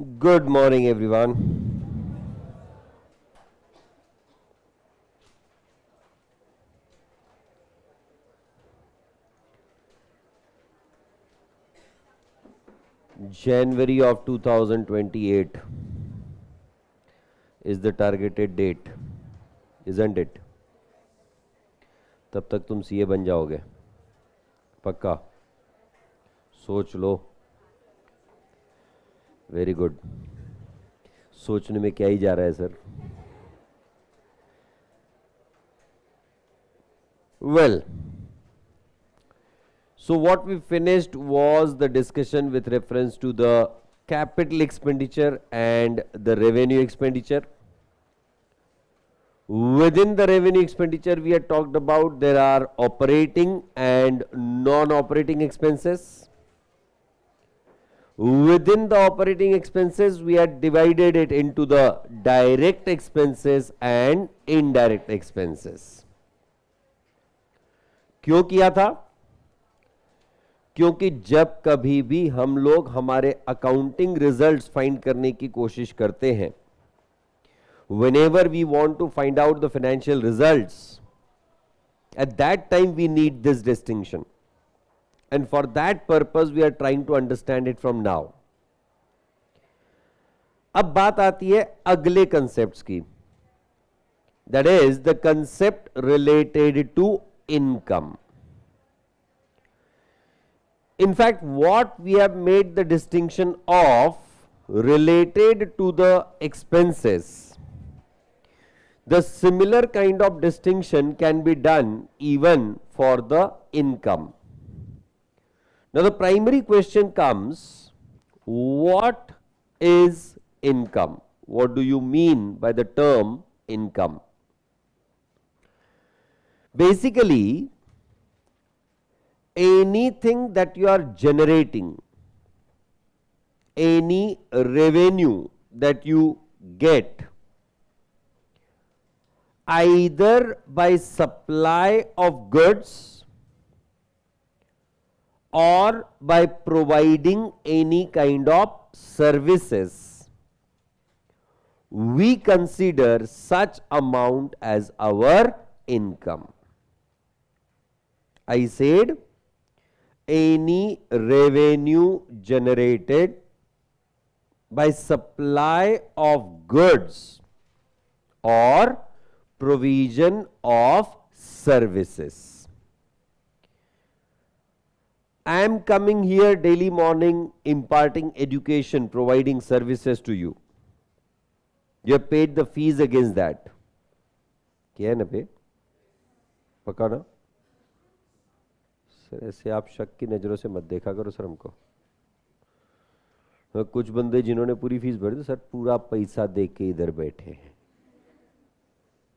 Good morning, everyone. January of 2028 is the targeted date, isn't it? तब तक तुम CA बन जाओगे पक्का सोच लो वेरी गुड सोचने में क्या ही जा रहा है sir well so what we finished was the discussion with reference to the capital expenditure and the revenue expenditure. Within the revenue expenditure, we had talked about there are operating and non-operating expenses. Within the operating expenses, we had divided it into the direct expenses and indirect expenses. क्यों किया था? क्योंकि जब कभी भी हम लोग हमारे अकाउंटिंग रिजल्ट्स फाइंड करने की कोशिश करते हैं, whenever we want to find out the financial results, at that time we need this distinction, and for that purpose we are trying to understand it from now. अब बात आती है अगले कंसेप्ट्स की, that is the concept related to income. In fact, what we have made the distinction of related to the expenses, the similar kind of distinction can be done even for the income. Now, the primary question comes, what is income? What do you mean by the term income? Basically, anything that you are generating, any revenue that you get, either by supply of goods or by providing any kind of services, we consider such amount as our income. I said any revenue generated by supply of goods or provision of services. I am coming here daily morning imparting education, providing services to you. You have paid the fees against that. क्या है ना पे पक्का ना sir ऐसे आप शक की नज़रों से मत देखा करो सर हमको कुछ बंदे जिन्होंने पूरी फीस भरी तो सर पूरा पैसा दे के इधर बैठे हैं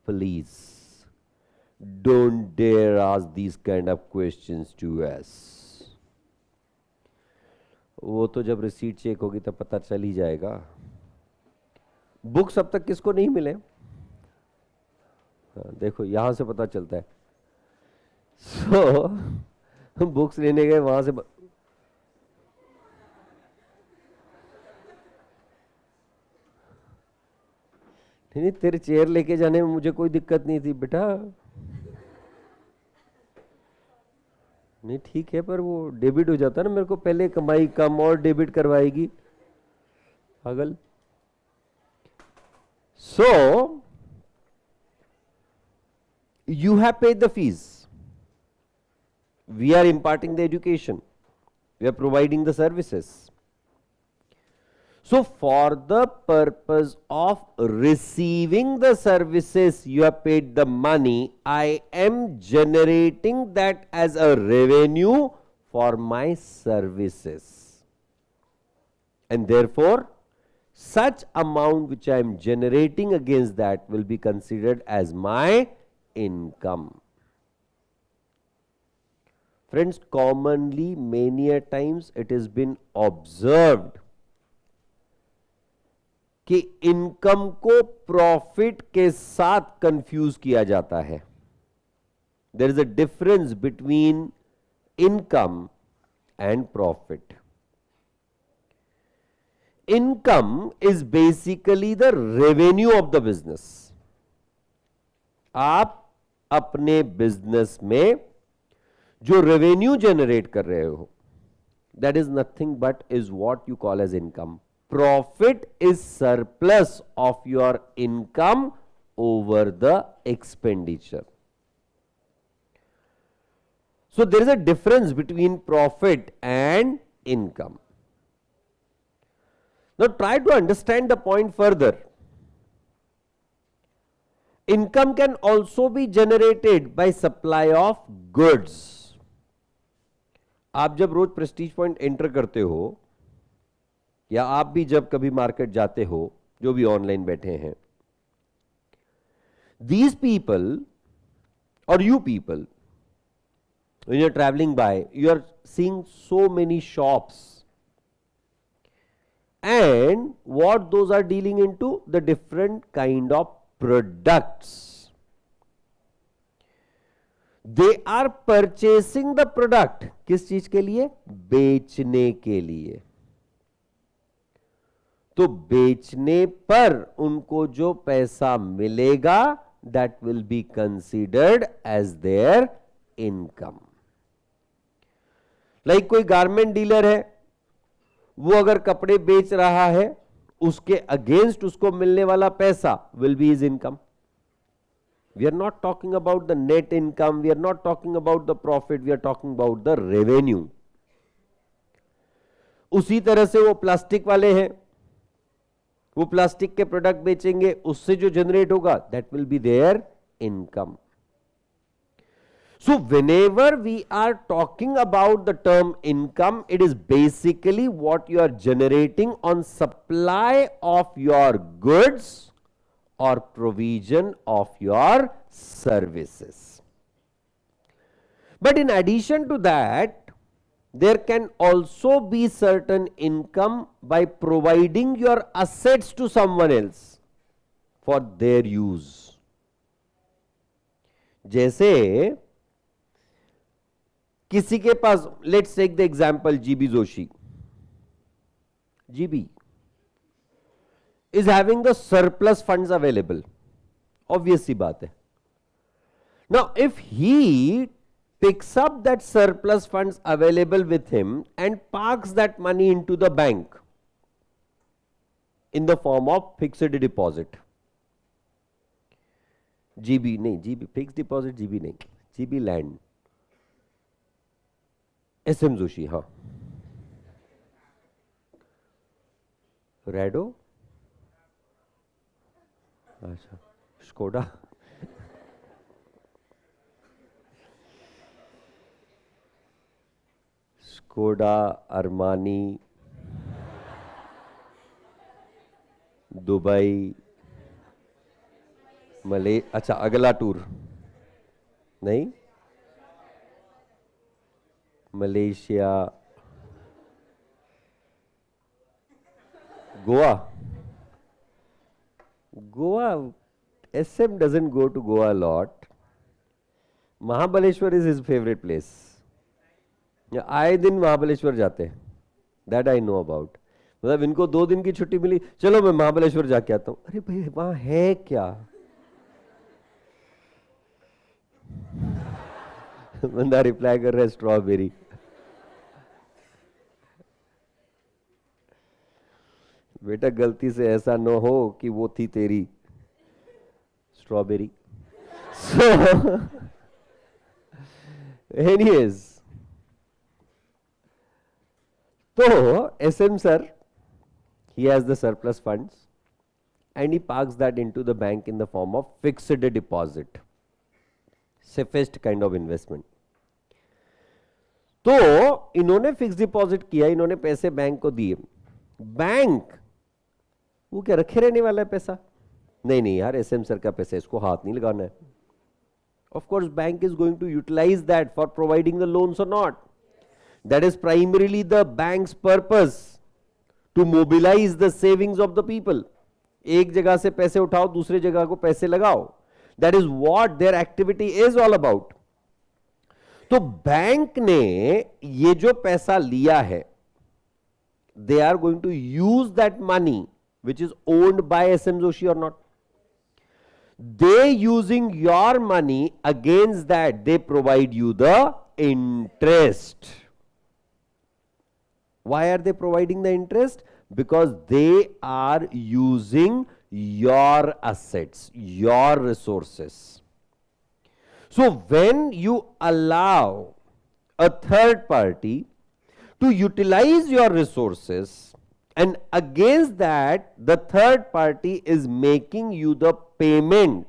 please don't dare ask these kind of questions to us वो तो जब रिसीट चेक होगी तब पता चल ही जाएगा बुक्स अब तक किसको नहीं मिले देखो यहां से पता चलता है सो बुक्स लेने गए वहां से नहीं तेरे चेयर लेके जाने में मुझे कोई दिक्कत नहीं थी बेटा नहीं ठीक है पर वो डेबिट हो जाता ना मेरे को पहले कमाई कम और डेबिट करवाएगी पागल सो you have paid the fees. We are imparting the education. We are providing the services. So, for the purpose of receiving the services, you have paid the money. I am generating that as a revenue for my services. And therefore, such amount which I am generating against that will be considered as my income. Friends, commonly many a times it has been observed कि income को profit के साथ confuse किया जाता है. There is a difference between income and profit. income is basically the revenue of the business. आप अपने business में जो रेवेन्यू जनरेट कर रहे हो, that is nothing but is what you call as income. Profit is surplus of your income over the expenditure. So there is a difference between profit and income. Now try to understand the point further. Income can also be generated by supply of goods. आप जब रोज Prestige point enter करते हो, या आप भी जब कभी market जाते हो, जो भी ऑनलाइन बैठे हैं, these people or you people, when you're traveling by, you are seeing so many shops, and what those are dealing into, the different kind of products. They are purchasing the product. किस चीज के लिए? बेचने के लिए. तो बेचने पर उनको जो पैसा मिलेगा, that will be considered as their income. Like कोई गारमेंट डीलर है, वो अगर कपड़े बेच रहा है, उसके अगेंस्ट उसको मिलने वाला पैसा will be his income. We are not talking about the net income, we are not talking about the profit, we are talking about the revenue. उसी तरह से वो प्लास्टिक वाले हैं, वो प्लास्टिक के प्रोडक्ट बेचेंगे, उससे जो जनरेट होगा, that will be their income. So whenever we are talking about the term income, it is basically what you are generating on supply of your goods or provision of your services. But in addition to that, there can also be certain income by providing your assets to someone else for their use. जैसे किसी के पास, let's take the example GB Joshi. GB is having the surplus funds available. Obvious सी बात है. Now, if he picks up that surplus funds available with him and parks that money into the bank in the form of fixed deposit. GB नहीं, GB fixed deposit, GB नहीं, GB land. SM Joshi, हाँ. Rado? अच्छा, Skoda. Skoda, Armani, Dubai, अच्छा अगला tour नहीं, Malaysia, Goa. Goa, SM doesn't go to Goa a lot. Mahabaleshwar is his favorite place. आए दिन महाबलेश्वर जाते हैं. That I know about. मतलब इनको 2 दिन की छुट्टी मिली, चलो मैं महाबलेश्वर जाके आता हूं. अरे भाई वहां है क्या? बंदा रिप्लाई कर रहा है स्ट्रॉबेरी. बेटा गलती से ऐसा न हो कि वो थी तेरी स्ट्रॉबेरी. So, anyways, तो SM sir, he has the surplus funds and he parks that into the bank in the form of fixed deposit, safest kind of investment. तो इन्होंने फिक्स डिपॉजिट किया, इन्होंने पैसे बैंक को दिए. बैंक वो क्या रखे रहने वाला है पैसा? नहीं नहीं यार, SM सर का पैसा, इसको हाथ नहीं लगाना है. Of course, bank is going to utilize that for providing the loans or not. That is primarily the bank's purpose, to mobilize the savings of the people. एक जगह से पैसे उठाओ, दूसरे जगह को पैसे लगाओ. That is what their activity is all about. तो बैंक ने ये जो पैसा लिया है, they are going to use that money which is owned by SM Joshi or not. They using your money, against that they provide you the interest. Why are they providing the interest? Because they are using your assets, your resources. So when you allow a third party to utilize your resources, and against that the third party is making you the payment,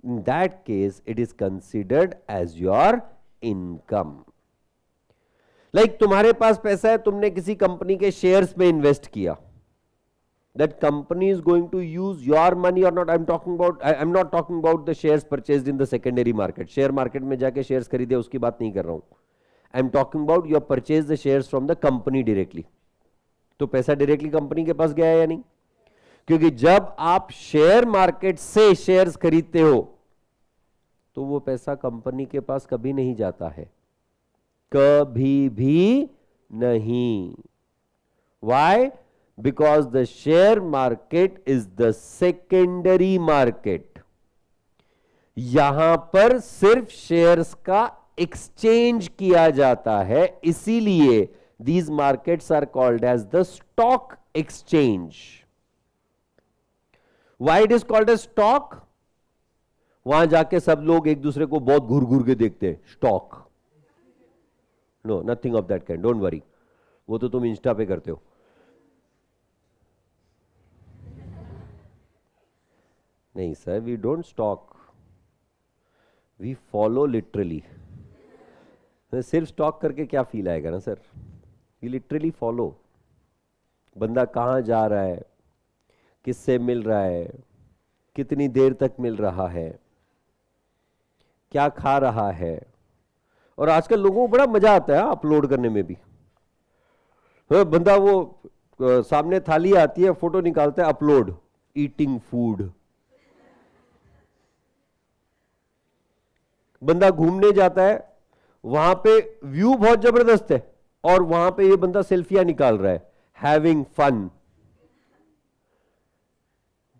in that case it is considered as your income. Like तुम्हारे पास पैसा है, तुमने किसी company के shares में invest किया, that company is going to use your money or not. I'm not talking about the shares purchased in the secondary market. Share market में जाके शेयर्स खरीदे उसकी बात नहीं कर रहा हूं. I'm talking about you have purchased the shares from the company directly. तो पैसा डायरेक्टली कंपनी के पास गया है या नहीं? क्योंकि जब आप शेयर मार्केट से शेयर्स खरीदते हो तो वो पैसा कंपनी के पास कभी नहीं जाता है, कभी भी नहीं. Why? Because the share market is the secondary market. यहां पर सिर्फ शेयर्स का एक्सचेंज किया जाता है, इसीलिए these markets are called as the stock exchange. Why it is called as stock? वहां जाके सब लोग एक दूसरे को बहुत घूर घूर के देखते हैं. Stalk no, nothing of that kind, don't worry. वो तो तुम इंस्टा पे करते हो. नहीं sir, we don't stalk, we follow literally. सिर्फ स्टॉक करके क्या फील आएगा ना सर. We literally follow. बंदा कहां जा रहा है, किससे मिल रहा है, कितनी देर तक मिल रहा है, क्या खा रहा है. और आजकल लोगों को बड़ा मजा आता है अपलोड करने में भी. बंदा वो सामने थाली आती है, फोटो निकालता है, अपलोड, ईटिंग फूड. बंदा घूमने जाता है, वहां पे व्यू बहुत जबरदस्त है और वहां पे ये बंदा सेल्फियां निकाल रहा है, हैविंग फन.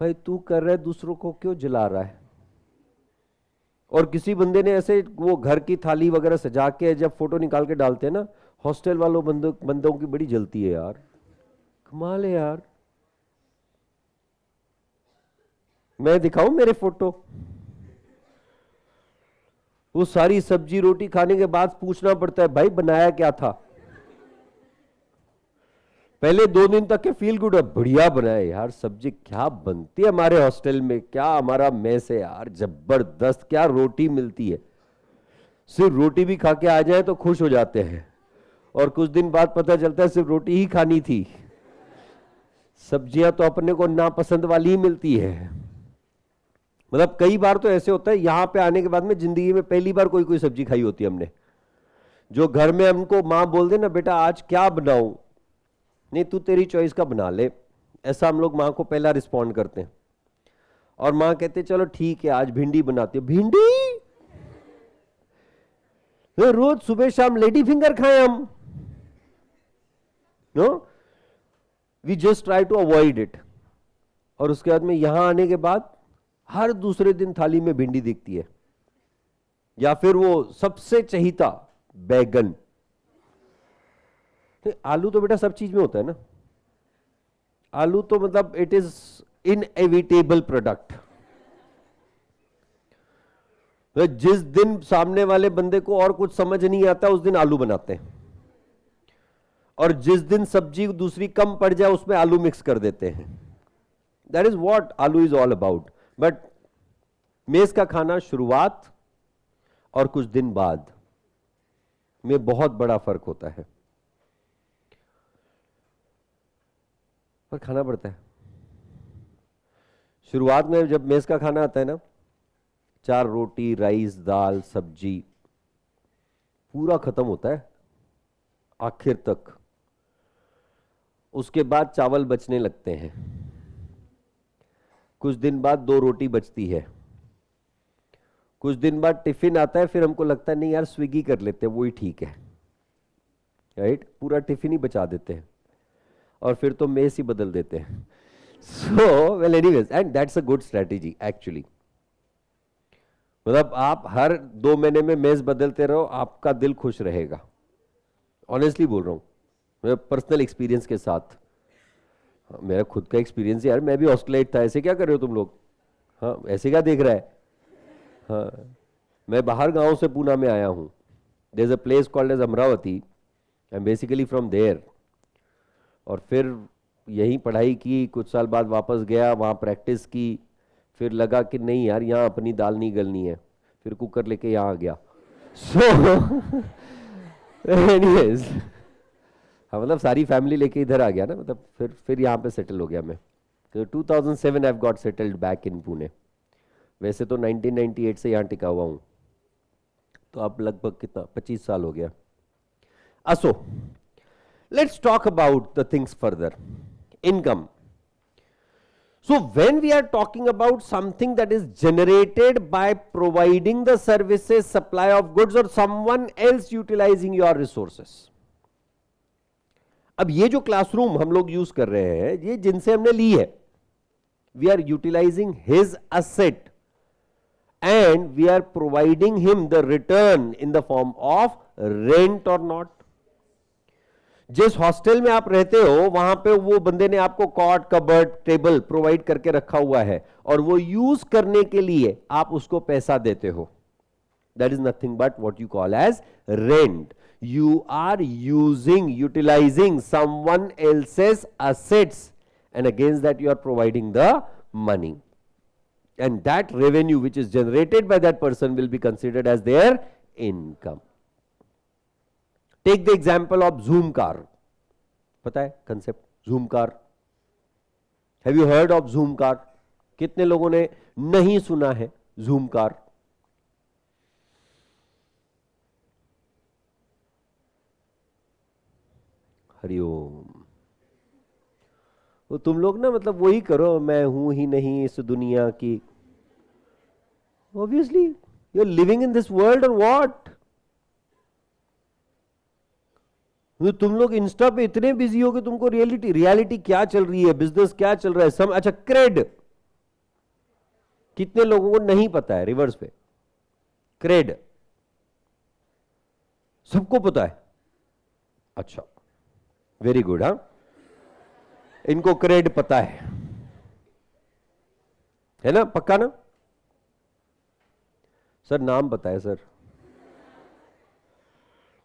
भाई तू कर रहा है, दूसरों को क्यों जला रहा है? और किसी बंदे ने ऐसे वो घर की थाली वगैरह सजा के जब फोटो निकाल के डालते हैं ना, हॉस्टल वालों बंदों की बड़ी जलती है यार. कमाल है यार. मैं दिखाऊं मेरे फोटो? वो सारी सब्जी रोटी खाने के बाद पूछना पड़ता है भाई बनाया क्या था. पहले 2 दिन तक के फील गुड है, बढ़िया बनाया यार, सब्जी क्या बनती है हमारे हॉस्टल में, क्या हमारा मेस है यार, जबरदस्त, क्या रोटी मिलती है. सिर्फ रोटी भी खा के आ जाए तो खुश हो जाते हैं, और कुछ दिन बाद पता चलता है सिर्फ रोटी ही खानी थी, सब्जियां तो अपने को नापसंद वाली ही मिलती है. मतलब कई बार तो ऐसे होता है, यहां पे आने के बाद में जिंदगी में पहली बार कोई कोई सब्जी खाई होती है हमने, जो घर में हमको माँ बोल दे ना बेटा आज क्या बनाऊं, नहीं तू तेरी चॉइस का बना ले, ऐसा हम लोग माँ को पहला रिस्पॉन्ड करते हैं. और माँ कहते चलो ठीक है आज भिंडी बनाती हो. भिंडी? रोज सुबह शाम लेडी फिंगर खाएं हम? No, we just try to avoid it. और उसके बाद में यहां आने के बाद हर दूसरे दिन थाली में भिंडी दिखती है, या फिर वो सबसे चहीता बैगन. आलू तो बेटा सब चीज में होता है ना. आलू तो मतलब इट इज इनएविटेबल प्रोडक्ट. जिस दिन सामने वाले बंदे को और कुछ समझ नहीं आता उस दिन आलू बनाते हैं, और जिस दिन सब्जी दूसरी कम पड़ जाए उसमें आलू मिक्स कर देते हैं. दैट इज व्हाट आलू इज ऑल अबाउट. बट मेज का खाना शुरुआत और कुछ दिन बाद में बहुत बड़ा फर्क होता है, पर खाना पड़ता है. शुरुआत में जब मेज का खाना आता है ना, 4 रोटी, राइस, दाल, सब्जी, पूरा खत्म होता है आखिर तक. उसके बाद चावल बचने लगते हैं, कुछ दिन बाद 2 रोटी बचती है, कुछ दिन बाद टिफिन आता है, फिर हमको लगता है नहीं यार स्विगी कर लेते हैं वही ठीक है, राइट. पूरा टिफिन ही बचा देते हैं. और फिर तो मेस ही बदल देते हैं। So well anyways, and that's a good strategy actually. मतलब आप हर 2 महीने में मेस बदलते रहो, आपका दिल खुश रहेगा। ऑनेस्टली बोल रहा हूँ, मेरे पर्सनल एक्सपीरियंस के साथ। हाँ, मेरा खुद का एक्सपीरियंस यार, मैं भी ऑस्ट्रेलिया था। ऐसे क्या कर रहे हो तुम लोग? हाँ, ऐसे क्या देख रहा है? हाँ, मैं बाहर गांव से पूना में आया हूँ। There is a place called as Amravati, I am basically from there. और फिर यहीं पढ़ाई की, कुछ साल बाद वापस गया, वहाँ प्रैक्टिस की। फिर लगा कि नहीं यार, यहाँ अपनी दाल नहीं गलनी है, फिर कुकर लेके यहाँ आ गया। सो एनीवेज, हाँ मतलब सारी फैमिली लेके इधर आ गया ना, मतलब फिर यहाँ पे सेटल हो गया मैं। तो 2007 I got settled back in Pune. वैसे तो 1998 से यहाँ टिका हुआ हूँ, तो अब लगभग कितना 25 साल हो गया। असो let's talk about the things further. Income. So when we are talking about something that is generated by providing the services, supply of goods or someone else utilizing your resources. अब ये जो क्लासरूम हम लोग use कर रहे हैं, ये जिनसे हमने ली है, we are utilizing his asset and we are providing him the return in the form of rent or not. जिस हॉस्टल में आप रहते हो वहां पे वो बंदे ने आपको कॉट, कबर्ड, टेबल प्रोवाइड करके रखा हुआ है और वो यूज करने के लिए आप उसको पैसा देते हो। That is nothing but what you call as rent. You are utilizing someone else's assets, and against that you are providing the money. And that revenue which is generated by that person will be considered as their income. Take the example of Zoom car. पता है concept Zoom car? Have you heard of Zoom car? कितने लोगों ने नहीं सुना है Zoom car? Hariom. तो तुम लोग ना मतलब वही करो, मैं हूं ही नहीं इस दुनिया की। Obviously you are living in this world और व्हाट? तुम लोग इंस्टा पे इतने बिजी हो कि तुमको रियलिटी क्या चल रही है, बिजनेस क्या चल रहा है, अच्छा क्रेड कितने लोगों को नहीं पता है? रिवर्स पे क्रेड सबको पता है। अच्छा, वेरी गुड। हाँ, इनको क्रेड पता है ना? पक्का ना? सर नाम बताए सर।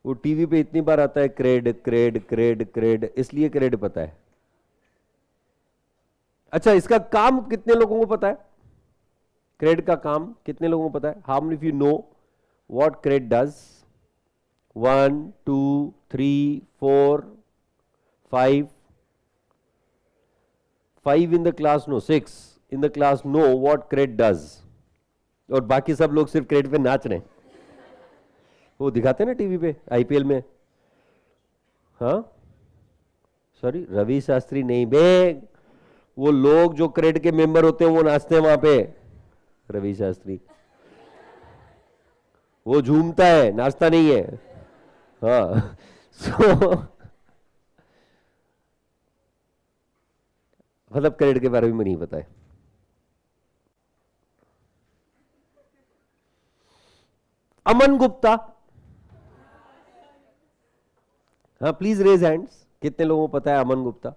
वो टीवी पे इतनी बार आता है क्रेड क्रेड क्रेड क्रेड, इसलिए क्रेड पता है। अच्छा, इसका काम कितने लोगों को पता है? क्रेड का काम कितने लोगों को पता है? How many of you know what Cred does? 1 2 3 4 5 5 in the class no, 6 in the class know what Cred does. और बाकी सब लोग सिर्फ क्रेड पे नाच रहे हैं। वो दिखाते हैं ना टीवी पे आईपीएल में। हाँ सॉरी, रवि शास्त्री नहीं बे, वो लोग जो क्रेड के मेंबर होते हैं वो नाचते हैं वहां पे। रवि शास्त्री वो झूमता है, नाचता नहीं है। हाँ सो मतलब क्रेड के बारे में नहीं पता है। अमन गुप्ता, हाँ प्लीज रेज हैंड्स, कितने लोगों को पता है Aman Gupta?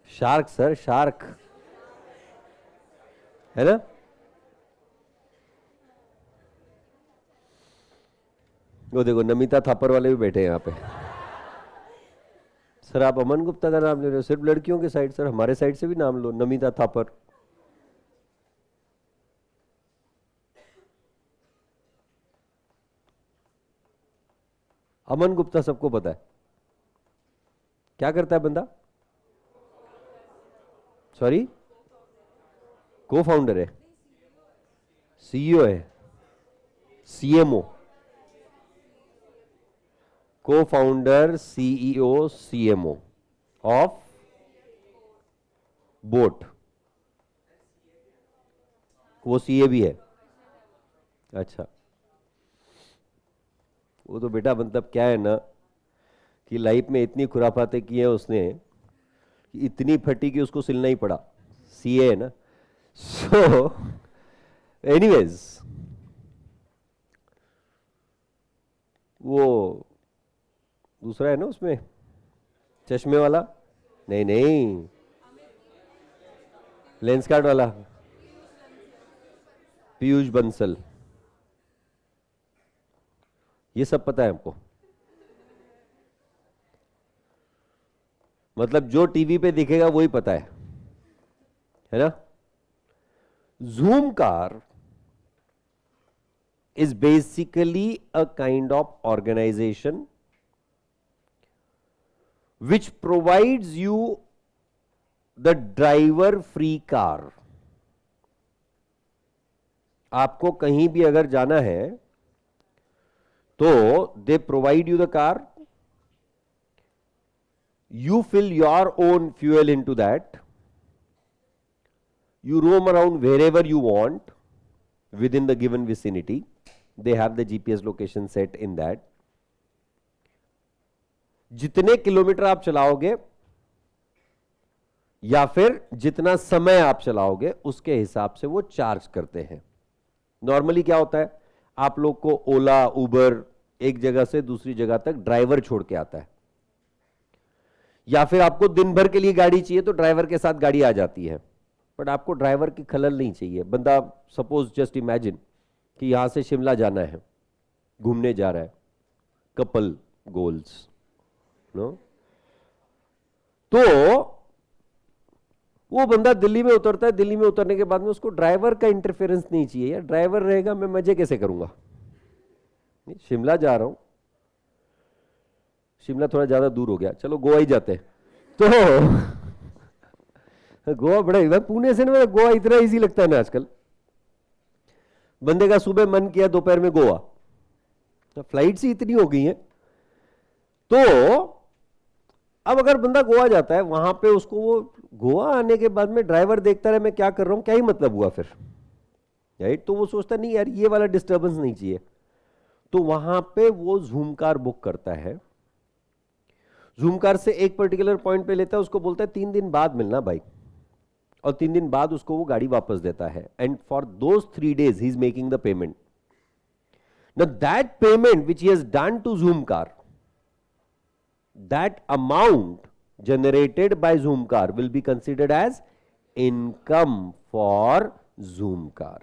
Shark sir, shark है ना? वो देखो नमिता थापर वाले भी बैठे हैं यहाँ पे। सर आप अमन गुप्ता का नाम ले रहे हो? सिर्फ लड़कियों के साइड? सर हमारे साइड से भी नाम लो, नमिता थापर। अमन गुप्ता सबको पता है। क्या करता है बंदा? सॉरी, को फाउंडर है, सीईओ है, सीएमओ, को founder, CEO, CMO of boat. वो सीए भी है? अच्छा, वो तो बेटा मतलब क्या है ना, कि लाइफ में इतनी खुराफाते की है उसने, इतनी फटी कि उसको सिलना ही पड़ा, सीए है ना। सो एनीवेज, वो दूसरा है ना उसमें, चश्मे वाला, नहीं नहीं, लेंस कार्ड वाला, पीयूष बंसल, ये सब पता है आपको? मतलब जो टीवी पे दिखेगा वही पता है ना? Zoom car is basically a kind of organization which provides you the driver free car. आपको कहीं भी अगर जाना है तो they provide you the car, you fill your own fuel into that, you roam around wherever you want within the given vicinity. They have the GPS location set in that. जितने kilometre आप चलाओगे या फिर जितना समय आप चलाओगे उसके हिसाब से वो चार्ज करते हैं। नॉर्मली क्या होता है, आप लोग को ओला उबर एक जगह से दूसरी जगह तक ड्राइवर छोड़ के आता है, या फिर आपको दिन भर के लिए गाड़ी चाहिए तो ड्राइवर के साथ गाड़ी आ जाती है, बट आपको ड्राइवर की खलल नहीं चाहिए। बंदा सपोज जस्ट इमेजिन कि यहां से शिमला जाना है, घूमने जा रहा है, कपल गोल्स नो, तो वो बंदा दिल्ली में उतरता है, दिल्ली में उतरने के बाद में उसको ड्राइवर का इंटरफेरेंस नहीं चाहिए। यार ड्राइवर रहेगा, मैं मजे कैसे करूंगा? शिमला जा रहा हूं, शिमला थोड़ा ज्यादा दूर हो गया, चलो गोवा ही जाते हैं। तो गोवा बड़ा, पुणे से ना गोवा इतना इजी लगता है ना आजकल। बंदे का सुबह मन किया दोपहर में गोवा, तो फ्लाइट्स ही इतनी हो गई हैं। तो अब अगर बंदा गोवा जाता है, वहां पे उसको वो गोवा आने के बाद में ड्राइवर देखता रहे मैं क्या कर रहा हूं, क्या ही मतलब हुआ फिर, राइट? तो वो सोचता नहीं यार ये वाला डिस्टर्बेंस नहीं चाहिए, तो वहां पे वो जूम कार बुक करता है। जूम कार से एक पर्टिकुलर पॉइंट पे लेता है, उसको बोलता है 3 दिन बाद मिलना भाई, और 3 दिन बाद उसको वो गाड़ी वापस देता है। And for those 3 days he is making the payment. Now that payment which he has done to Zoomcar, that amount generated by Zoom car will be considered as income for Zoom car.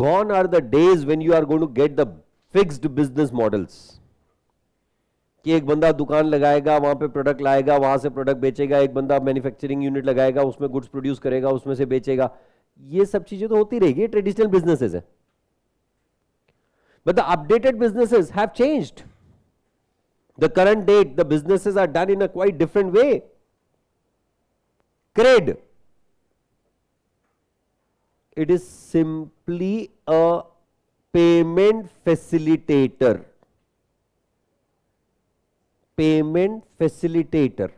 Gone are the days when you are going to get the fixed business models कि एक बंदा दुकान लगाएगा, वहां पे product लाएगा, वहां से प्रोडक्ट बेचेगा, एक बंदा मैन्युफैक्चरिंग यूनिट लगाएगा, उसमें गुड्स प्रोड्यूस करेगा, उसमें से बेचेगा। ये सब चीजें तो होती रहेगी, ट्रेडिशनल बिजनेसेस है। But the updated businesses have changed. The current date, the businesses are done in a quite different way. CRED, it is simply a payment facilitator. Payment facilitator.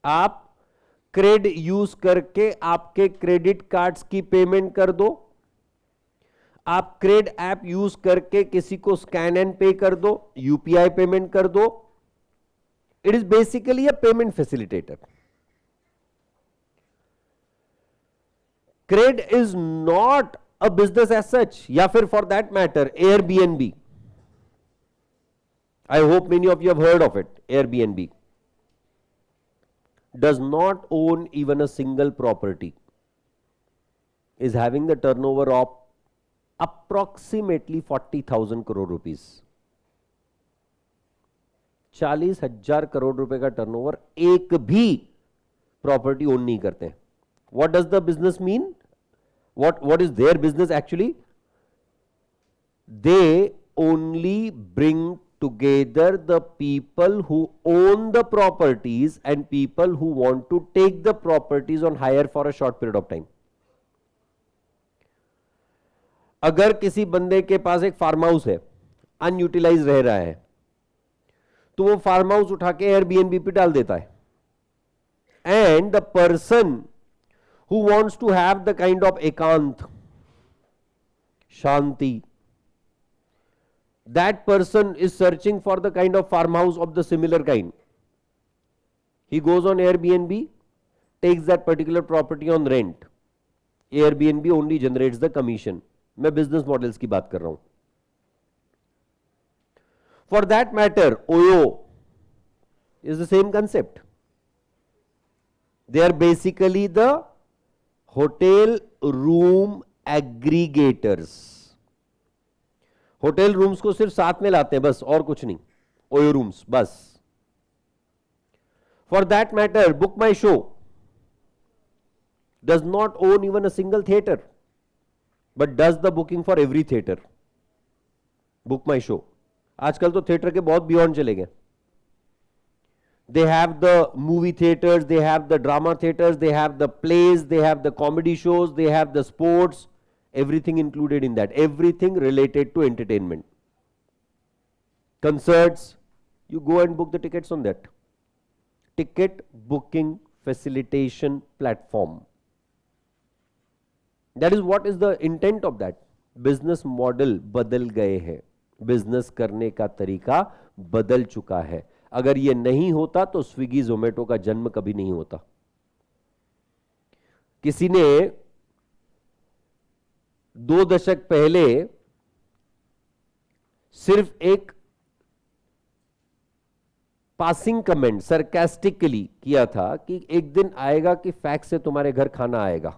आप CRED यूज करके आपके credit cards की payment कर दो, आप crate app use करके किसी को स्कैन एंड पे कर दो, यूपीआई पेमेंट कर दो। It is basically a payment facilitator. Cred is not a business as such, या फिर for that matter Airbnb. I hope many of you have heard of it. Airbnb does not own even a single property, is having the turnover of approximately 40,000 crore rupees. 40,000 crore रुपए का turnover, एक भी property own नहीं करते। What does the business mean? What is their business actually? They only bring together the people who own the properties and people who want to take the properties on hire for a short period of time. अगर किसी बंदे के पास एक farm house है, unutilise रह रहा है, तो वो फार्म हाउस उठा के एयरबीएनबी पे डाल देता है। And the person who wants to have the kind of एकांत, शांति, that person is searching for the kind of farmhouse of the similar kind. He goes on Airbnb, takes that particular property on rent. Airbnb only generates the commission. मैं business models की बात कर रहा हूं. For that matter, OYO is the same concept. They are basically the hotel room aggregators. Hotel rooms को सिर्फ साथ में लाते हैं बस, और कुछ नहीं. ओयो रूम्स बस. For that matter, book my show does not own even a single theatre, but does the booking for every theatre. Book my show आजकल तो थिएटर के बहुत बियॉन्ड चले गए. They have the movie theaters, they have the drama theaters, they have the plays, they have the comedy shows, they have the sports, everything included in that, everything related to entertainment. Concerts, you go and book the tickets on that. Ticket booking facilitation platform. That is what is the intent of that. Business model बदल गए हैं. Business करने का तरीका बदल चुका है. अगर ये नहीं होता तो स्विगी जोमेटो का जन्म कभी नहीं होता. किसी ने 2 दशक पहले सिर्फ एक पासिंग कमेंट सरकास्टिकली किया था कि एक दिन आएगा कि फैक्स से तुम्हारे घर खाना आएगा.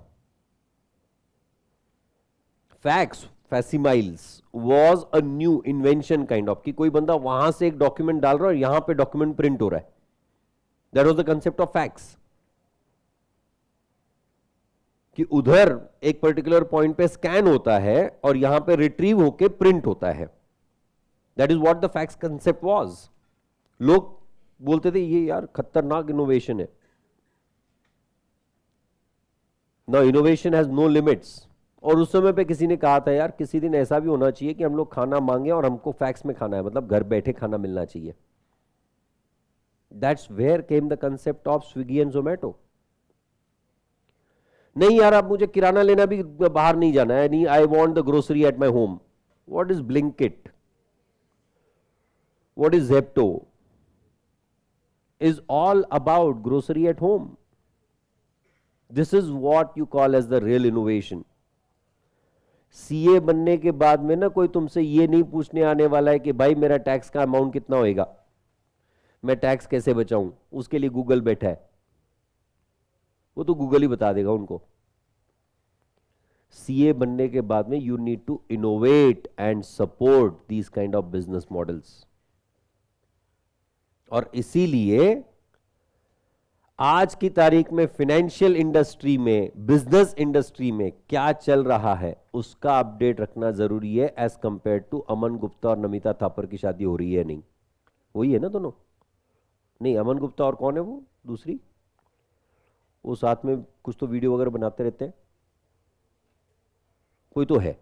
Fax, facsimiles was a new invention kind of, कि कोई बंदा वहां से एक डॉक्यूमेंट डाल रहा है और यहां पे डॉक्यूमेंट प्रिंट हो रहा है. That was the concept of fax. कि उधर एक पर्टिकुलर पॉइंट पे स्कैन होता है और यहां पे रिट्रीव होके प्रिंट होता है. That is what the fax concept was. लोग बोलते थे ये यार खतरनाक इनोवेशन है. Now innovation has no limits. और उस समय पे किसी ने कहा था यार किसी दिन ऐसा भी होना चाहिए कि हम लोग खाना मांगे और हमको फैक्स में खाना है, मतलब घर बैठे खाना मिलना चाहिए. That's where came the concept of Swiggy and Zomato. नहीं यार अब मुझे किराना लेना भी बाहर नहीं जाना है, नहीं, I want the grocery at my home. What is Blinkit, what is Zepto, is all about grocery at home. This is what you call as the real innovation. CA बनने के बाद में ना कोई तुमसे ये नहीं पूछने आने वाला है कि भाई मेरा टैक्स का अमाउंट कितना होएगा, मैं टैक्स कैसे बचाऊं. उसके लिए गूगल बैठा है, वो तो गूगल ही बता देगा उनको. सीए बनने के बाद में you need to innovate and support these kind of business models. और इसीलिए आज की तारीख में फाइनेंशियल इंडस्ट्री में, बिजनेस इंडस्ट्री में क्या चल रहा है उसका अपडेट रखना जरूरी है. As compared to Aman Gupta और नमिता थापर की शादी हो रही है नहीं, वही है ना दोनों. नहीं, अमन गुप्ता और कौन है वो दूसरी, वो साथ में कुछ तो वीडियो वगैरह बनाते रहते हैं, कोई तो है,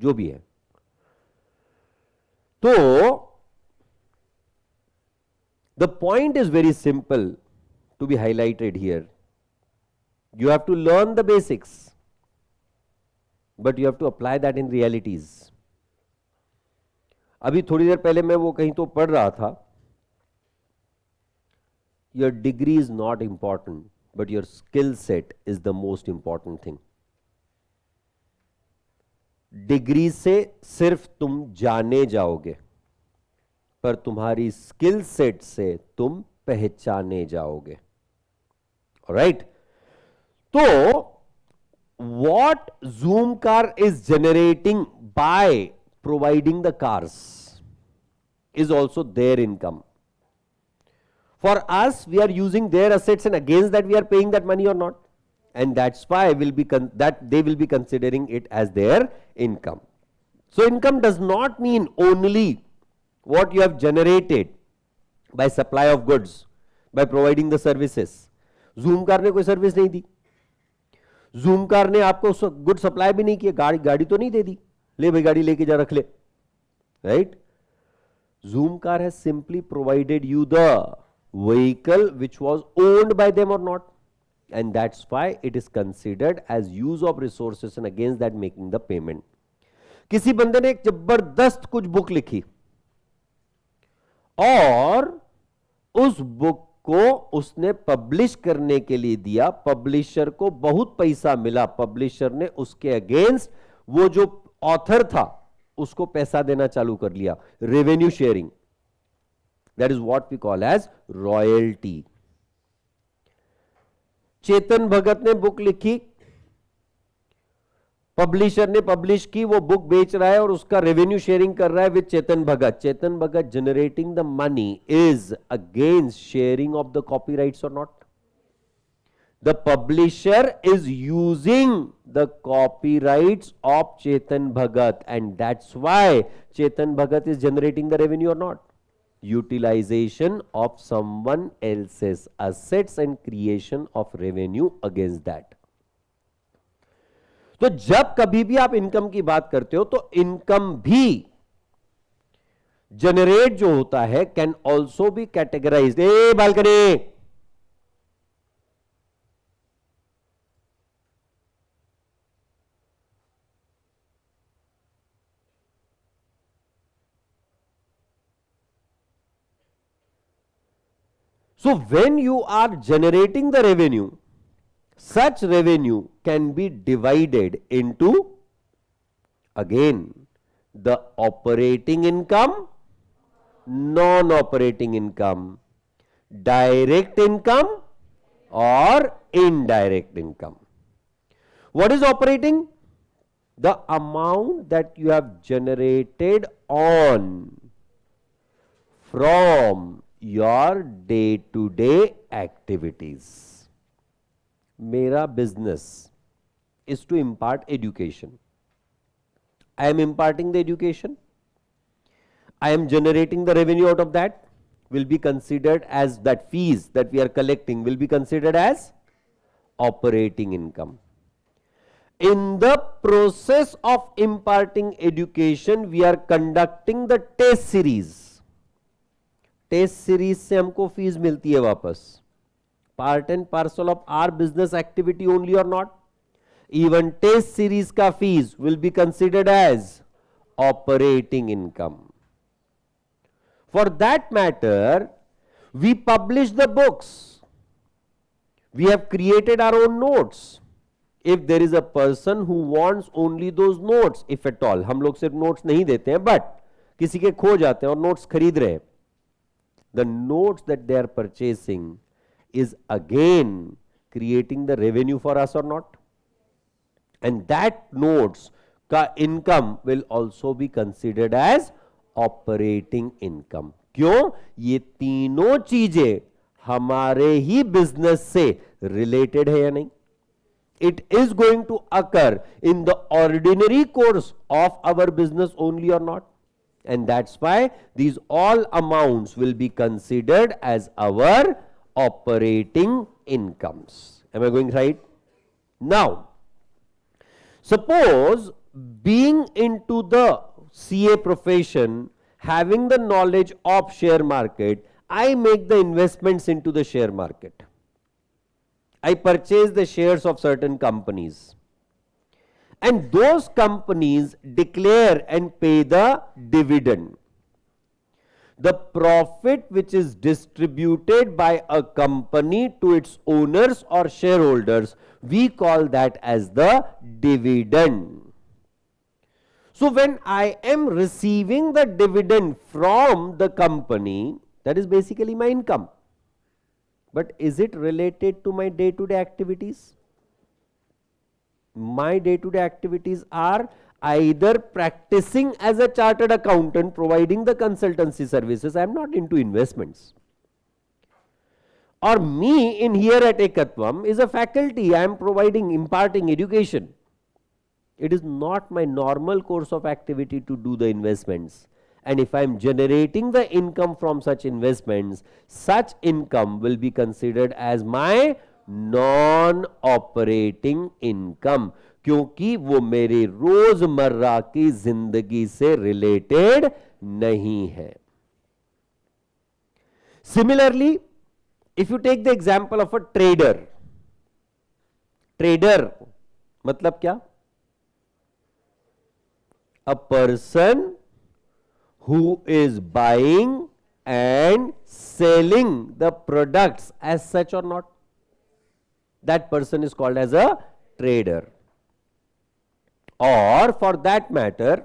जो भी है. तो the point is very simple to be highlighted here. You have to learn the basics, but you have to apply that in realities. अभी थोड़ी देर पहले मैं वो कहीं तो पढ़ रहा था, your degree is not important, but your skill set is the most important thing. Degree से सिर्फ तुम जाने जाओगे, पर तुम्हारी स्किल सेट से तुम पहचाने जाओगे. Right? So, what Zoomcar is generating by providing the cars is also their income. For us, we are using their assets, and against that we are paying that money or not, and that's why that they will be considering it as their income. So, income does not mean only what you have generated by supply of goods, by providing the services. Zoomcar ने कोई service नहीं दी. Zoomcar ने आपको good supply भी नहीं किया. गाड़ी तो नहीं दे दी, ले भाई गाड़ी लेके जा रख ले, right. Zoomcar has simply provided you the vehicle which was owned by them or not, and that's why it is considered as use of resources and against that making the payment. किसी बंदे ने एक जबरदस्त कुछ book लिखी, और उस book को उसने पब्लिश करने के लिए दिया, पब्लिशर को बहुत पैसा मिला, पब्लिशर ने उसके अगेंस्ट वो जो ऑथर था उसको पैसा देना चालू कर लिया, revenue sharing, that is what we call as royalty. Chetan Bhagat ने बुक लिखी, पब्लिशर ने पब्लिश की, वो बुक बेच रहा है और उसका रेवेन्यू शेयरिंग कर रहा है with Chetan Bhagat. Chetan Bhagat generating the money is against sharing of the copyrights और not? The publisher is using the copyrights of Chetan Bhagat, and that's why Chetan Bhagat is generating the revenue or not? Utilization of someone else's assets and creation of revenue against that. तो जब कभी भी आप income की बात करते हो तो इनकम भी जनरेट जो होता है can also be categorised. A balcony, so when you are generating the revenue, such revenue can be divided into, again, the operating income, non-operating income, direct income or indirect income. What is operating? The amount that you have generated on from your day-to-day activities. मेरा business is to impart education. I am imparting the education. I am generating the revenue out of that, will be considered as, that fees that we are collecting will be considered as operating income. In the process of imparting education, we are conducting the test series. Test series से हमको fees मिलती है वापस, part and parcel of our business activity only or not? Even test series का fees will be considered as operating income. For that matter we publish the books, we have created our own notes. If there is a person who wants only those notes, if at all, हम लोग सिर्फ notes नहीं देते हैं, but किसी के खो जाते हैं और नोट्स खरीद रहे हैं, the notes that they are purchasing is again creating the revenue for us or not? And that notes ka income will also be considered as operating income. क्यों? ये तीनों चीजें हमारे ही बिजनेस से रिलेटेड है या नहीं? It is going to occur in the ordinary course of our business only or not? And that's why these all amounts will be considered as our operating incomes. Am I going right? Now, suppose being into the CA profession, having the knowledge of share market, I make the investments into the share market. I purchase the shares of certain companies. And those companies declare and pay the dividend. The profit which is distributed by a company to its owners or shareholders, we call that as the dividend. So when I am receiving the dividend from the company, that is basically my income. But is it related to my day-to-day activities? My day-to-day activities are either practicing as a chartered accountant, providing the consultancy services, I am not into investments. Or me in here at Ekatvam is a faculty, I am providing, imparting education. It is not my normal course of activity to do the investments. And if I am generating the income from such investments, such income will be considered as my non operating income, क्योंकि वो मेरे रोजमर्रा की जिंदगी से related नहीं है. Similarly, if you take the example of a trader, trader मतलब क्या? A person who is buying and selling the products as such or not, that person is called as a trader. Or for that matter,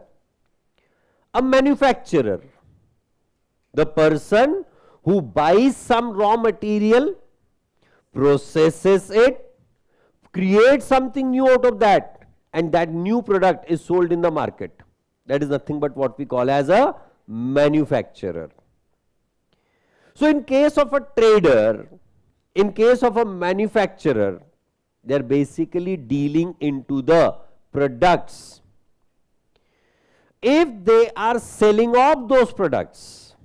a manufacturer, the person who buys some raw material, processes it, creates something new out of that, and that new product is sold in the market. That is nothing but what we call as a manufacturer. So in case of a trader, in case of a manufacturer, they are basically dealing into the products. If they are selling off those products,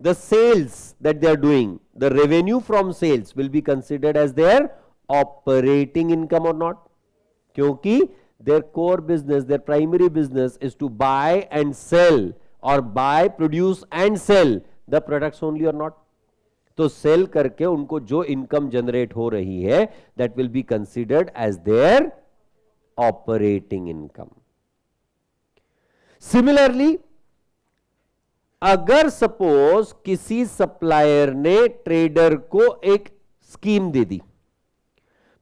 the sales that they are doing, the revenue from sales will be considered as their operating income or not? Kyunki their core business, their primary business is to buy and sell, or buy, produce and sell the products only or not? तो sell करके उनको जो income generate हो रही है, that will be considered as their operating income. Similarly, अगर suppose किसी supplier ने ट्रेडर को एक स्कीम दे दी,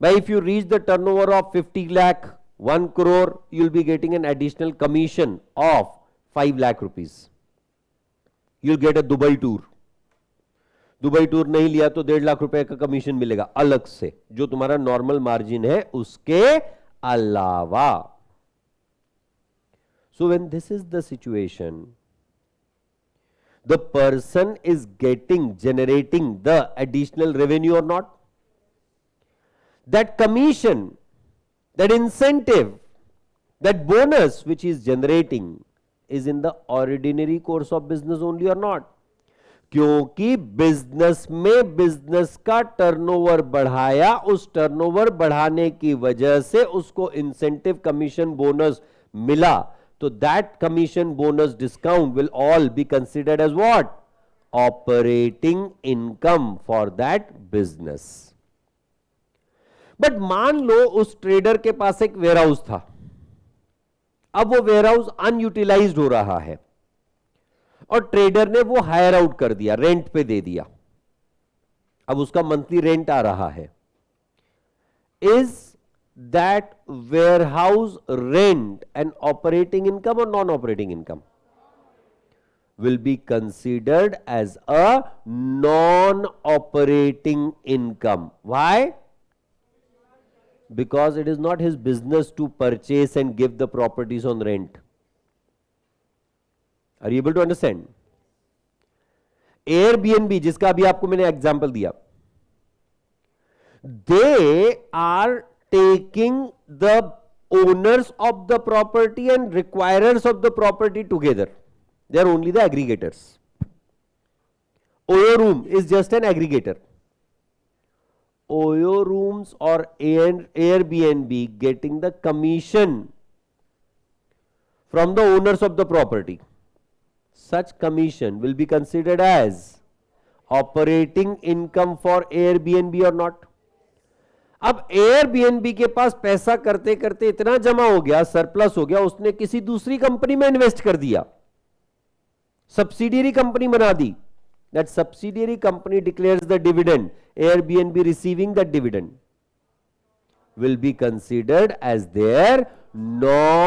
भाई if you reach the turnover of 50 lakh, 1 crore, you will be getting an additional commission of 5 lakh rupees. You'll get a Dubai tour. Dubai tour नहीं लिया तो 1.5 लाख रुपए का कमीशन मिलेगा अलग से, जो तुम्हारा नॉर्मल मार्जिन है उसके अलावा. So when this is the situation, the person is generating the additional revenue or not? That commission, that incentive, that bonus which is generating is in the ordinary course of business only or not? क्योंकि business में business का turnover बढ़ाया, उस turnover बढ़ाने की वजह से उसको इंसेंटिव कमीशन बोनस मिला, तो that commission bonus discount will all be considered as what? Operating income for that business. But मान लो उस ट्रेडर के पास एक वेयरहाउस था, अब वो वेयरहाउस अनयूटिलाइज्ड हो रहा है और ट्रेडर ने वो हायर आउट कर दिया, रेंट पे दे दिया, अब उसका मंथली रेंट आ रहा है. Is that warehouse rent an operating income और non operating income? Will be considered as a non operating income. Why? Because it is not his business to purchase and give the properties on rent. Are you able to understand? Airbnb, जिसका अभी आपको मैंने example दिया, they are taking the owners of the property and requirers of the property together. They are only the aggregators. Oyo Room is just an aggregator. Oyo Rooms or Airbnb getting the commission from the owners of the property. Such commission will be considered as operating income for Airbnb or not? अब Airbnb के पास पैसा करते करते इतना जमा हो गया, surplus हो गया, उसने किसी दूसरी कंपनी में इन्वेस्ट कर दिया, सब्सिडियरी कंपनी बना दी. That subsidiary company declares the dividend, Airbnb receiving the dividend will be considered as their non-operating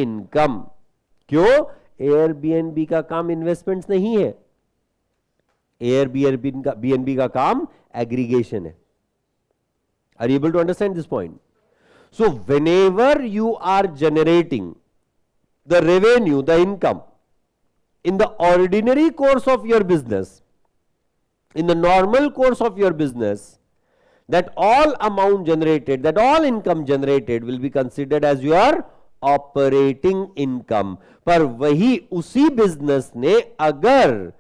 income. क्यों? Airbnb का काम इन्वेस्टमेंट्स नहीं है, Airbnb का काम एग्रीगेशन है. Are you able to understand this point? So whenever you are generating the revenue, the income, in the ordinary course of your business, in the normal course of your business, that all amount generated, that all income generated will be considered as your operating income. पर वही उसी business ने अगर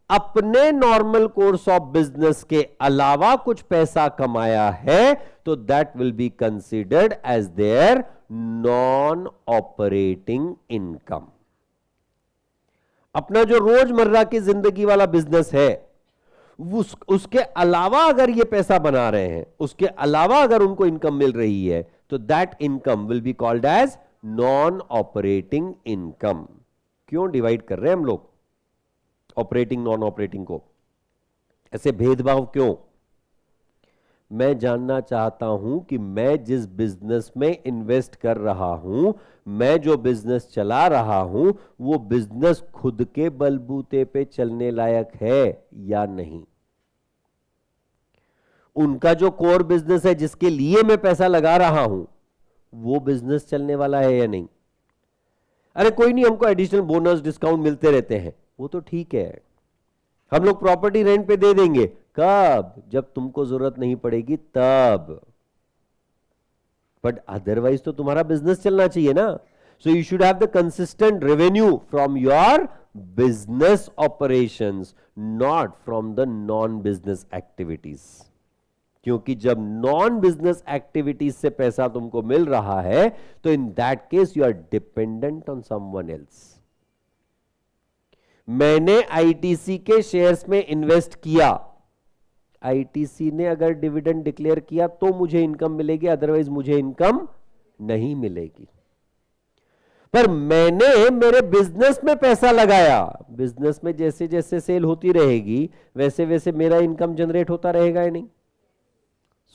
अपने normal course of business के अलावा कुछ पैसा कमाया है, तो that will be considered as their non operating income. अपना जो रोजमर्रा की जिंदगी वाला बिजनेस है, उसके अलावा अगर ये पैसा बना रहे हैं, उसके अलावा अगर उनको इनकम मिल रही है, तो that income will be called as non operating income. क्यों डिवाइड कर रहे हैं हम लोग? ऑपरेटिंग नॉन ऑपरेटिंग को? ऐसे भेदभाव क्यों? मैं जानना चाहता हूं कि मैं जिस बिजनेस में इन्वेस्ट कर रहा हूं, मैं जो बिजनेस चला रहा हूं, वो बिजनेस खुद के बलबूते पे चलने लायक है या नहीं। उनका जो कोर बिजनेस है जिसके लिए मैं पैसा लगा रहा हूं, वो बिजनेस चलने वाला है या नहीं। अरे कोई नहीं, हमको एडिशनल बोनस डिस्काउंट मिलते रहते हैं, वो तो ठीक है, हम लोग प्रॉपर्टी रेंट पे दे देंगे। कब? जब तुमको जरूरत नहीं पड़ेगी तब। बट अदरवाइज तो तुम्हारा बिजनेस चलना चाहिए ना। So you should have the consistent revenue from your business operations, not from the non business activities. क्योंकि जब नॉन बिजनेस एक्टिविटीज से पैसा तुमको मिल रहा है, तो in that case you are dependent on someone else. मैंने आईटीसी के शेयर्स में इन्वेस्ट किया, आईटीसी ने अगर डिविडेंड डिक्लेयर किया तो मुझे इनकम मिलेगी, अदरवाइज मुझे इनकम नहीं मिलेगी। पर मैंने मेरे बिजनेस में पैसा लगाया, बिजनेस में जैसे जैसे सेल होती रहेगी वैसे वैसे मेरा इनकम जनरेट होता रहेगा या नहीं।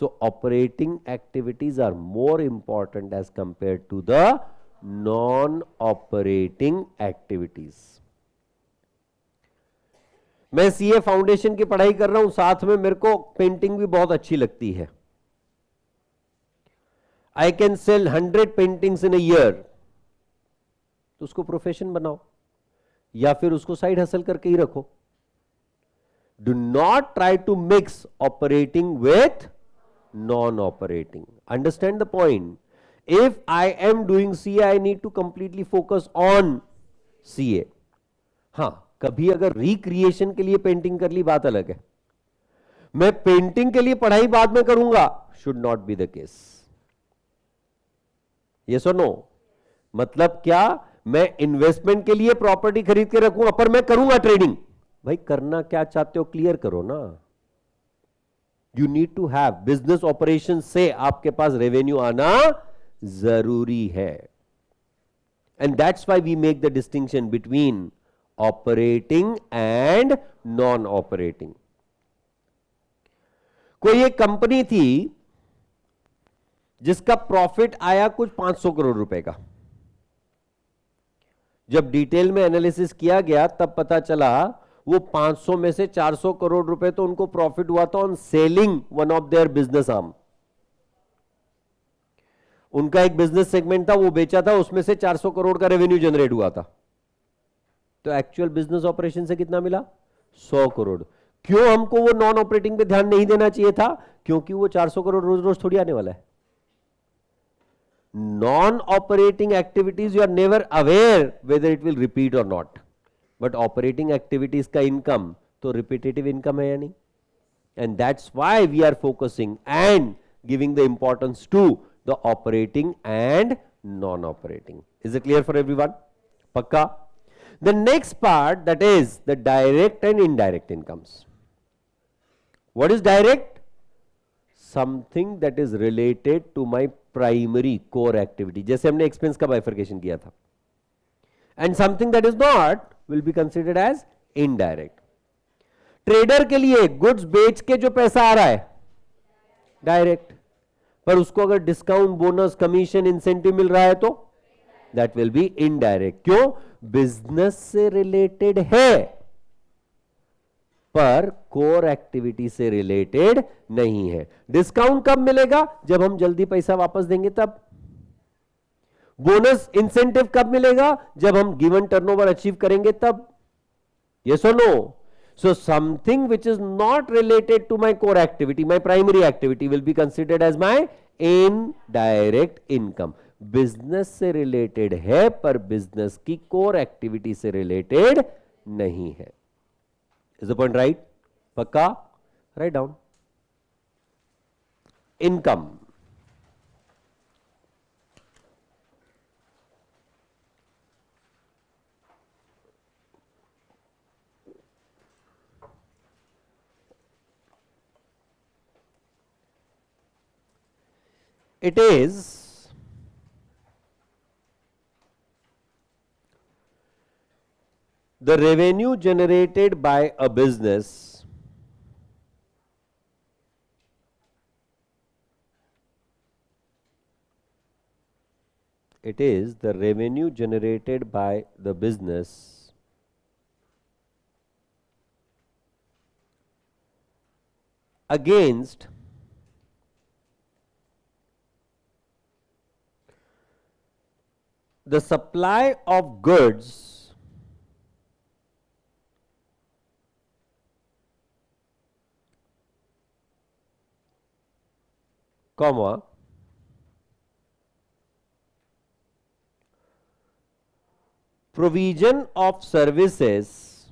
So operating activities are more important as compared to the non operating activities. मैं सीए फाउंडेशन की पढ़ाई कर रहा हूं, साथ में मेरे को पेंटिंग भी बहुत अच्छी लगती है। I can sell 100 paintings in a year. तो उसको प्रोफेशन बनाओ या फिर उसको साइड हसल करके ही रखो। Do not try to mix operating with non operating. Understand the point. If I am doing CA, I need to completely focus on CA. हां, कभी अगर रिक्रिएशन के लिए पेंटिंग कर ली, बात अलग है। मैं पेंटिंग के लिए पढ़ाई बाद में करूंगा, should not be the case. Yes or no? मतलब क्या? मैं इन्वेस्टमेंट के लिए प्रॉपर्टी खरीद के रखूंगा, पर मैं करूंगा ट्रेडिंग। भाई करना क्या चाहते हो, क्लियर करो ना। You need to have business operation से आपके पास रेवेन्यू आना जरूरी है। And that's why we make the distinction between operating and non operating. कोई एक कंपनी थी जिसका प्रॉफिट आया कुछ 500 करोड़ रुपए का। जब डिटेल में एनालिसिस किया गया तब पता चला वो 500 में से 400 करोड़ रुपए तो उनको प्रॉफिट हुआ था on selling one of their business arm. उनका एक बिजनेस सेगमेंट था, वो बेचा था, उसमें से 400 करोड़ का रेवेन्यू जनरेट हुआ था। तो एक्चुअल बिजनेस ऑपरेशन से कितना मिला? 100 करोड़। क्यों हमको वो नॉन ऑपरेटिंग पे ध्यान नहीं देना चाहिए था? क्योंकि वो 400 करोड़ रोज रोज थोड़ी आने वाला है। Non-operating activities, you are never aware whether it will repeat or not. But operating activities का income तो repetitive income है या नहीं? And that's why we are focusing and giving the importance to the operating and non-operating. Is it clear for everyone? पक्का? The next part, that is the direct and indirect incomes. What is direct? Something that is related to my primary core activity, जैसे हमने expense का bifurcation किया था। And something that is not will be considered as indirect. Trader के लिए goods बेच के जो पैसा आ रहा है डायरेक्ट, पर उसको अगर डिस्काउंट, बोनस, कमीशन, इंसेंटिव मिल रहा है तो दैट विल बी इनडायरेक्ट। क्यों? बिजनेस से रिलेटेड है पर कोर एक्टिविटी से रिलेटेड नहीं है। डिस्काउंट कब मिलेगा? जब हम जल्दी पैसा वापस देंगे तब। बोनस, इंसेंटिव कब मिलेगा? जब हम गिवन टर्नओवर अचीव करेंगे तब। Yes or no? So something which is not related to my core activity, my primary activity, will be considered as my indirect income. Business से रिलेटेड है पर बिजनेस की कोर एक्टिविटी से related नहीं है। Is the point right? पक्का? Write down. Income. It is the revenue generated by a business it is the revenue generated by the business against the supply of goods comma provision of services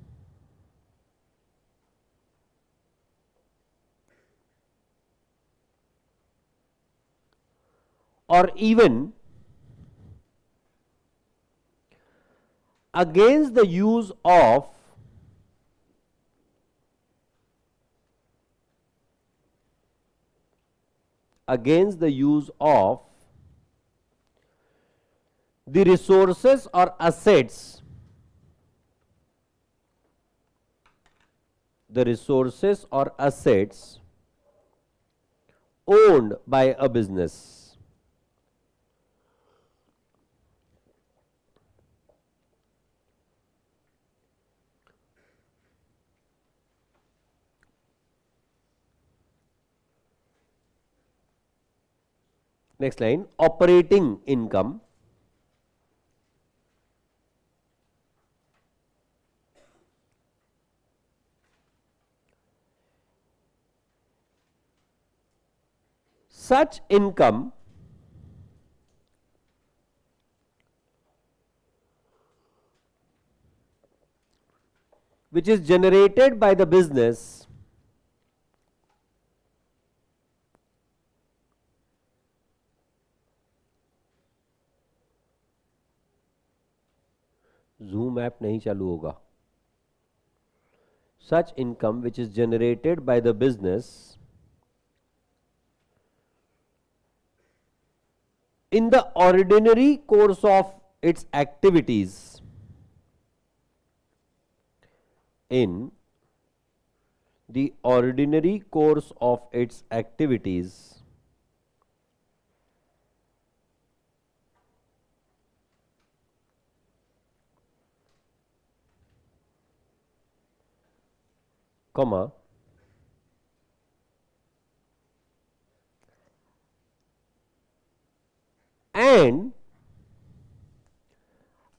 or even against the use of the resources or assets owned by a business. Next line, operating income such income which is generated by the business Zoom app नहीं चालू होगा. Such income which is generated by the business in the ordinary course of its activities in the ordinary course of its activities comma and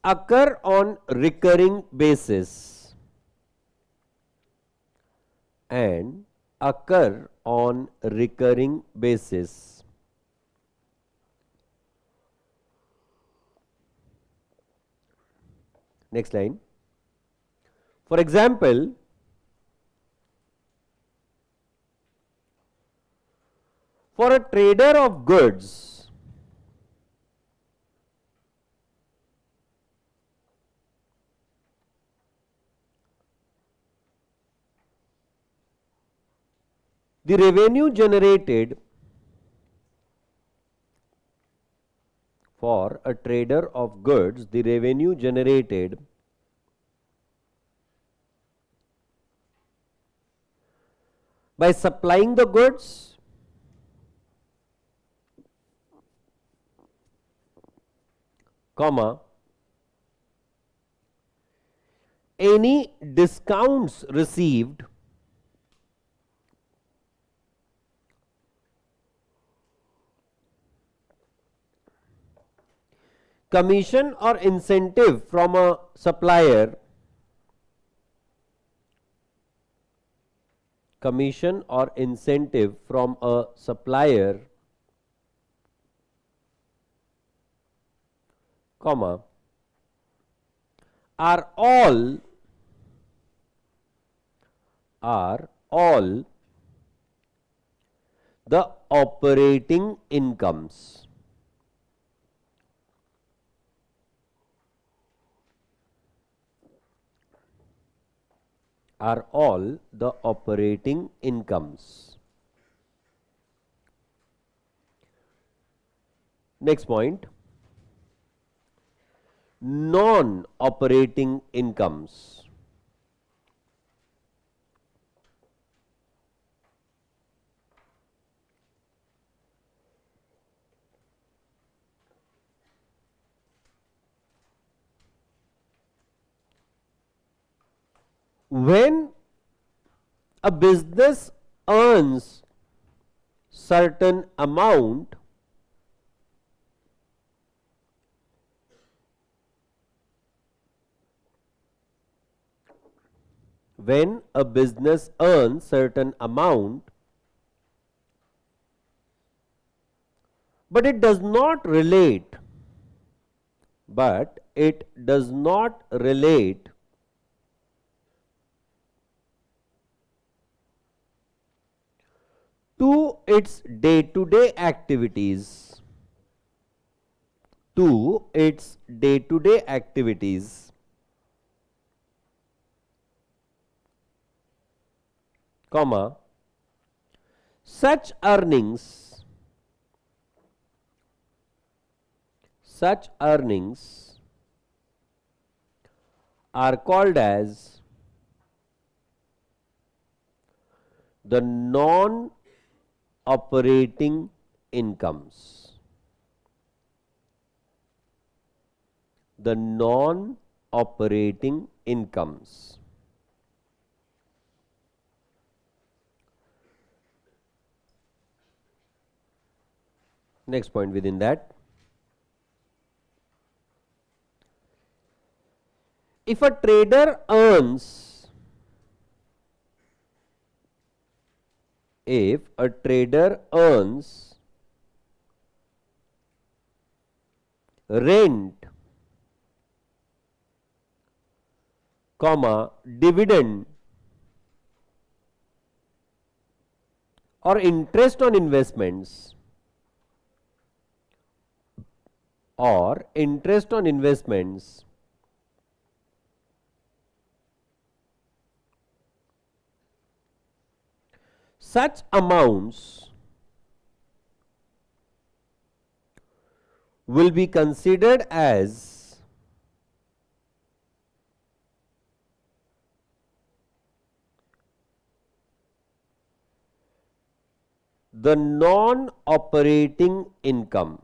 occur on recurring basis Next line. For example, for a trader of goods, the revenue generated for a trader of goods, the revenue generated by supplying the goods comma any discounts received commission or incentive from a supplier comma are all the operating incomes. Are all the operating incomes. Next point, non-operating incomes. When a business earns certain amount, when a business earns certain amount, but it does not relate, but it does not relate to its day-to-day activities, to its day-to-day activities, comma, such earnings are called as the non-operating incomes. The non-operating incomes. Next point within that. If a trader earns rent, comma, dividend or interest on investments, such amounts will be considered as the non-operating income.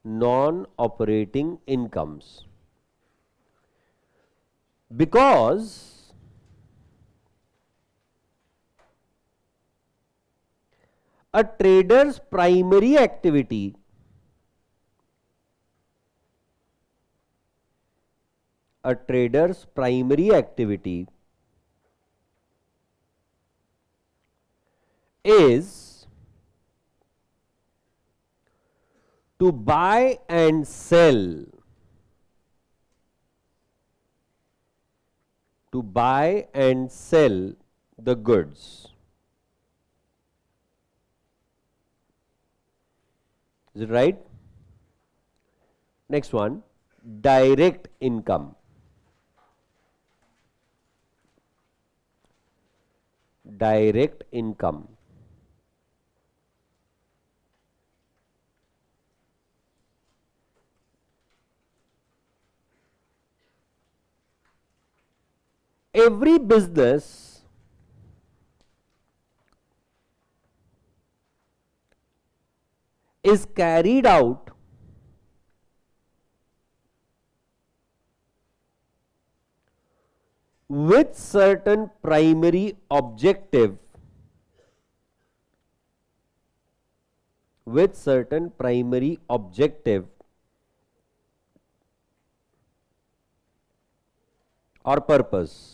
Non-operating incomes, because a trader's primary activity is to buy and sell, the goods. Is it right? Next one, direct income. Direct income. Every business is carried out with certain primary objective, or purpose.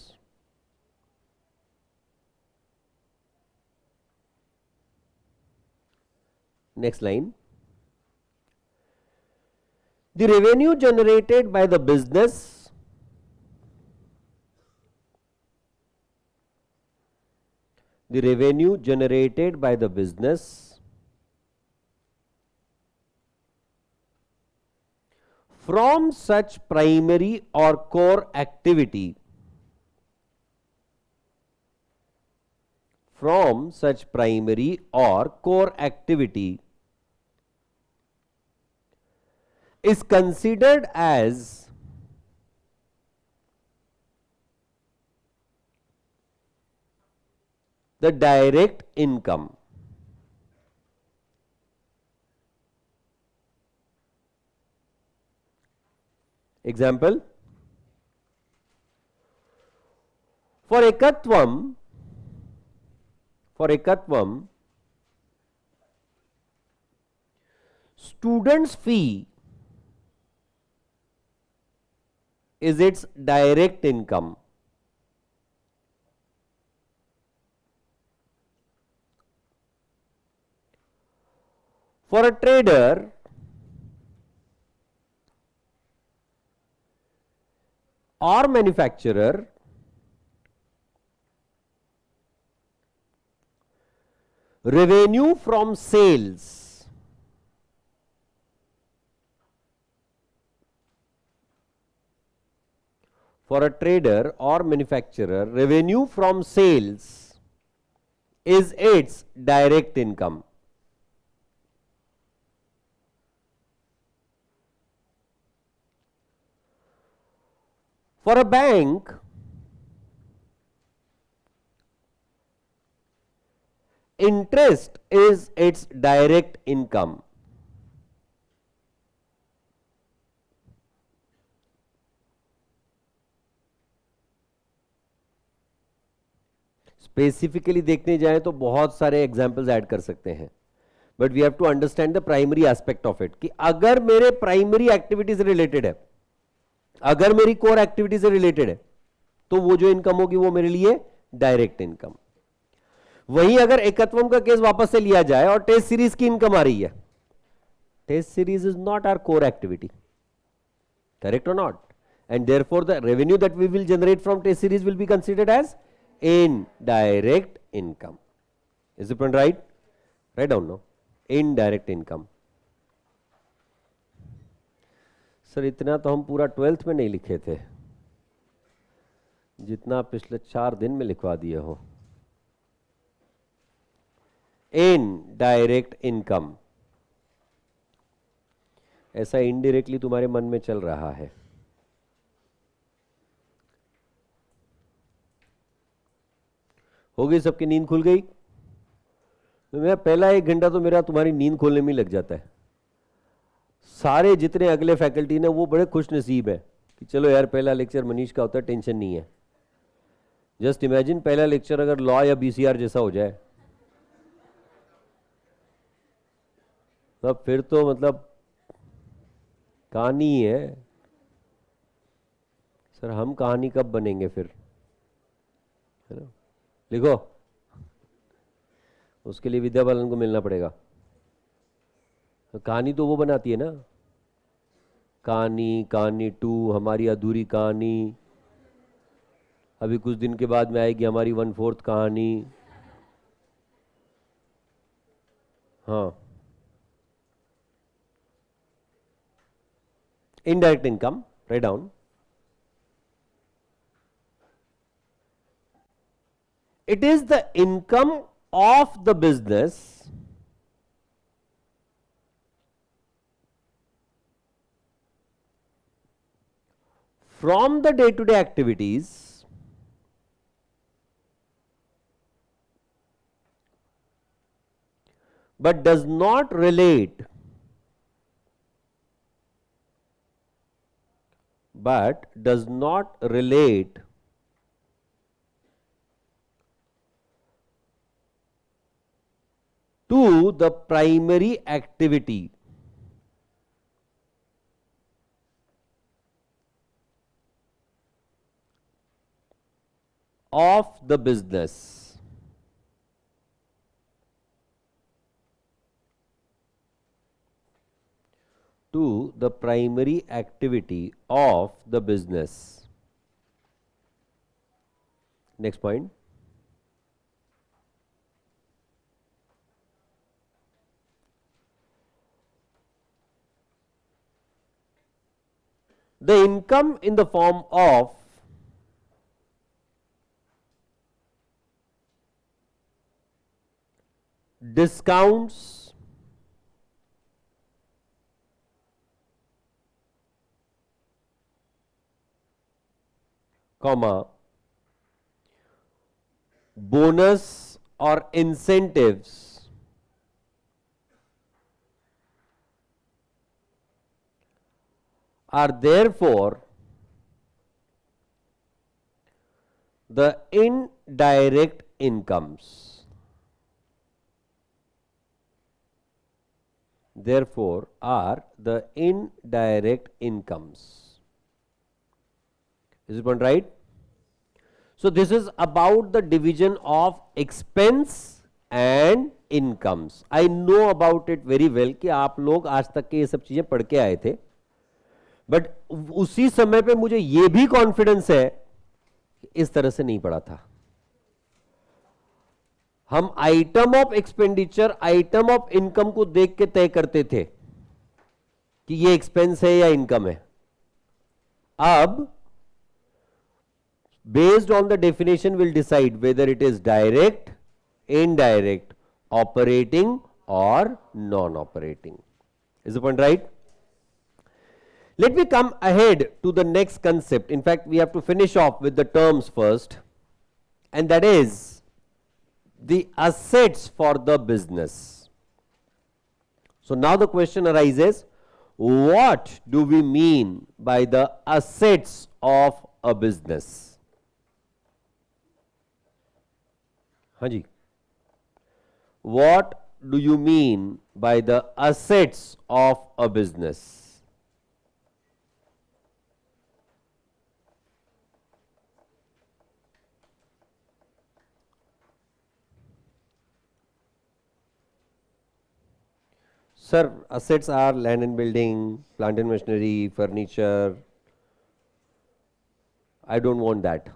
Next line. The revenue generated by the business from such primary or core activity is considered as the direct income. Example, for ekatvam, student's fee is its direct income. For a trader, or manufacturer, revenue from sales revenue from sales is its direct income. For a bank, interest is its direct income. Specifically देखने जाए तो बहुत सारे examples add कर सकते हैं, but we have to understand the primary aspect of it, कि अगर मेरे प्राइमरी एक्टिविटी से रिलेटेड है, अगर मेरी कोर एक्टिविटी से रिलेटेड है, तो वो जो इनकम होगी वो मेरे लिए डायरेक्ट इनकम। वहीं अगर एकत्वम का केस वापस से लिया जाए और टेस्ट सीरीज की इनकम आ रही है, test series is not our core activity, correct or not, and therefore the revenue that we will generate from test series will be considered as indirect income. Is the point right? Write down now. Indirect income. Sir इतना तो हम पूरा 12th में नहीं लिखे थे, जितना पिछले 4 दिन में लिखवा दिए हो। इनडायरेक्ट इनकम, ऐसा इनडायरेक्टली तुम्हारे मन में चल रहा है। हो गई सबकी नींद खुल गई? मैं पहला 1 घंटा तो मेरा तुम्हारी नींद खोलने में लग जाता है। सारे जितने अगले फैकल्टी ने वो बड़े खुश नसीब है कि चलो यार पहला लेक्चर मनीष का होता है, टेंशन नहीं है। जस्ट इमेजिन पहला लेक्चर अगर लॉ या बीसीआर जैसा हो जाए, तब फिर तो मतलब कहानी है। सर हम कहानी कब बनेंगे फिर, है ना? लिखो, उसके लिए विद्या बालन को मिलना पड़ेगा। तो कहानी तो वो बनाती है ना, कहानी 2, हमारी अधूरी कहानी। अभी कुछ दिन के बाद में आएगी हमारी 1/4 कहानी। हाँ, indirect income, write down. It is the income of the business from the day-to-day activities but does not relate to the primary activity of the business. To the primary activity of the business. Next point. The income in the form of discounts, comma, bonus or incentives are therefore the indirect incomes. Therefore are the indirect incomes. Is it one right? So this is about the division of expense and incomes. I know about it very well कि आप लोग आज तक के ये सब चीजें पढ़ के आए थे, बट उसी समय पे मुझे ये भी कॉन्फिडेंस है कि इस तरह से नहीं पढ़ा था. हम item of expenditure, item of income को देख के तय करते थे कि ये एक्सपेंस है या इनकम है. अब based on the definition will decide whether it is direct, indirect, operating or non-operating. Is the point right? Let me come ahead to the next concept. In fact, we have to finish off with the terms first, and that is the assets for the business. So now the question arises, what do we mean by the assets of a business? Haji, what do you mean by the assets of a business? Sir, assets are land and building, plant and machinery, furniture. I don't want that.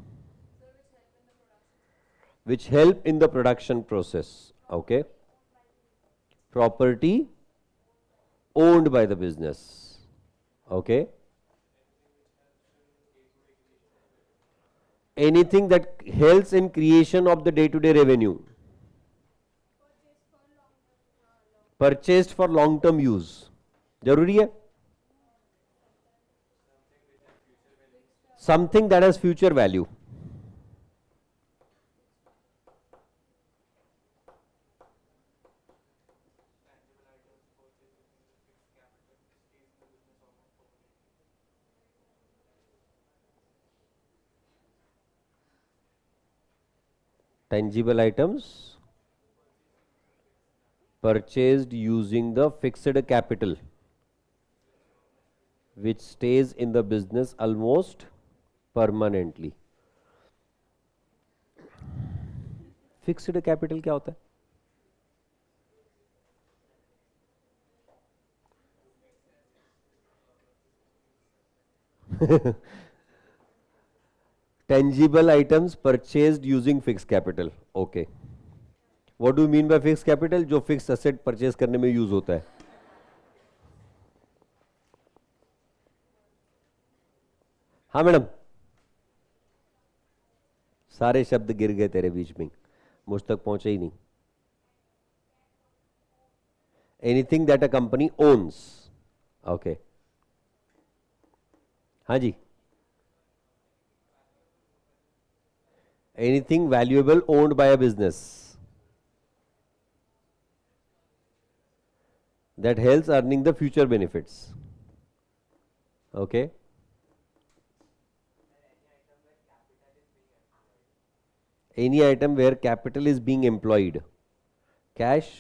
Which help in the production process. Okay. Property owned by the business. Okay. Anything that helps in creation of the day-to-day revenue. Purchased for long-term use. जरूरी है? Something that has future value. Tangible items purchased using the fixed capital which stays in the business almost permanently. Fixed capital क्या होता है? Tangible items purchased using fixed capital. Okay. What do you mean by fixed capital? जो fixed asset purchase करने में use होता है. हाँ madam, सारे शब्द गिर गए तेरे बीच में, मुझ तक पहुंचे ही नहीं. Anything that a company owns. Okay. हाँ जी. Anything valuable owned by a business that helps earning the future benefits. Okay. Any item where capital is being employed. Cash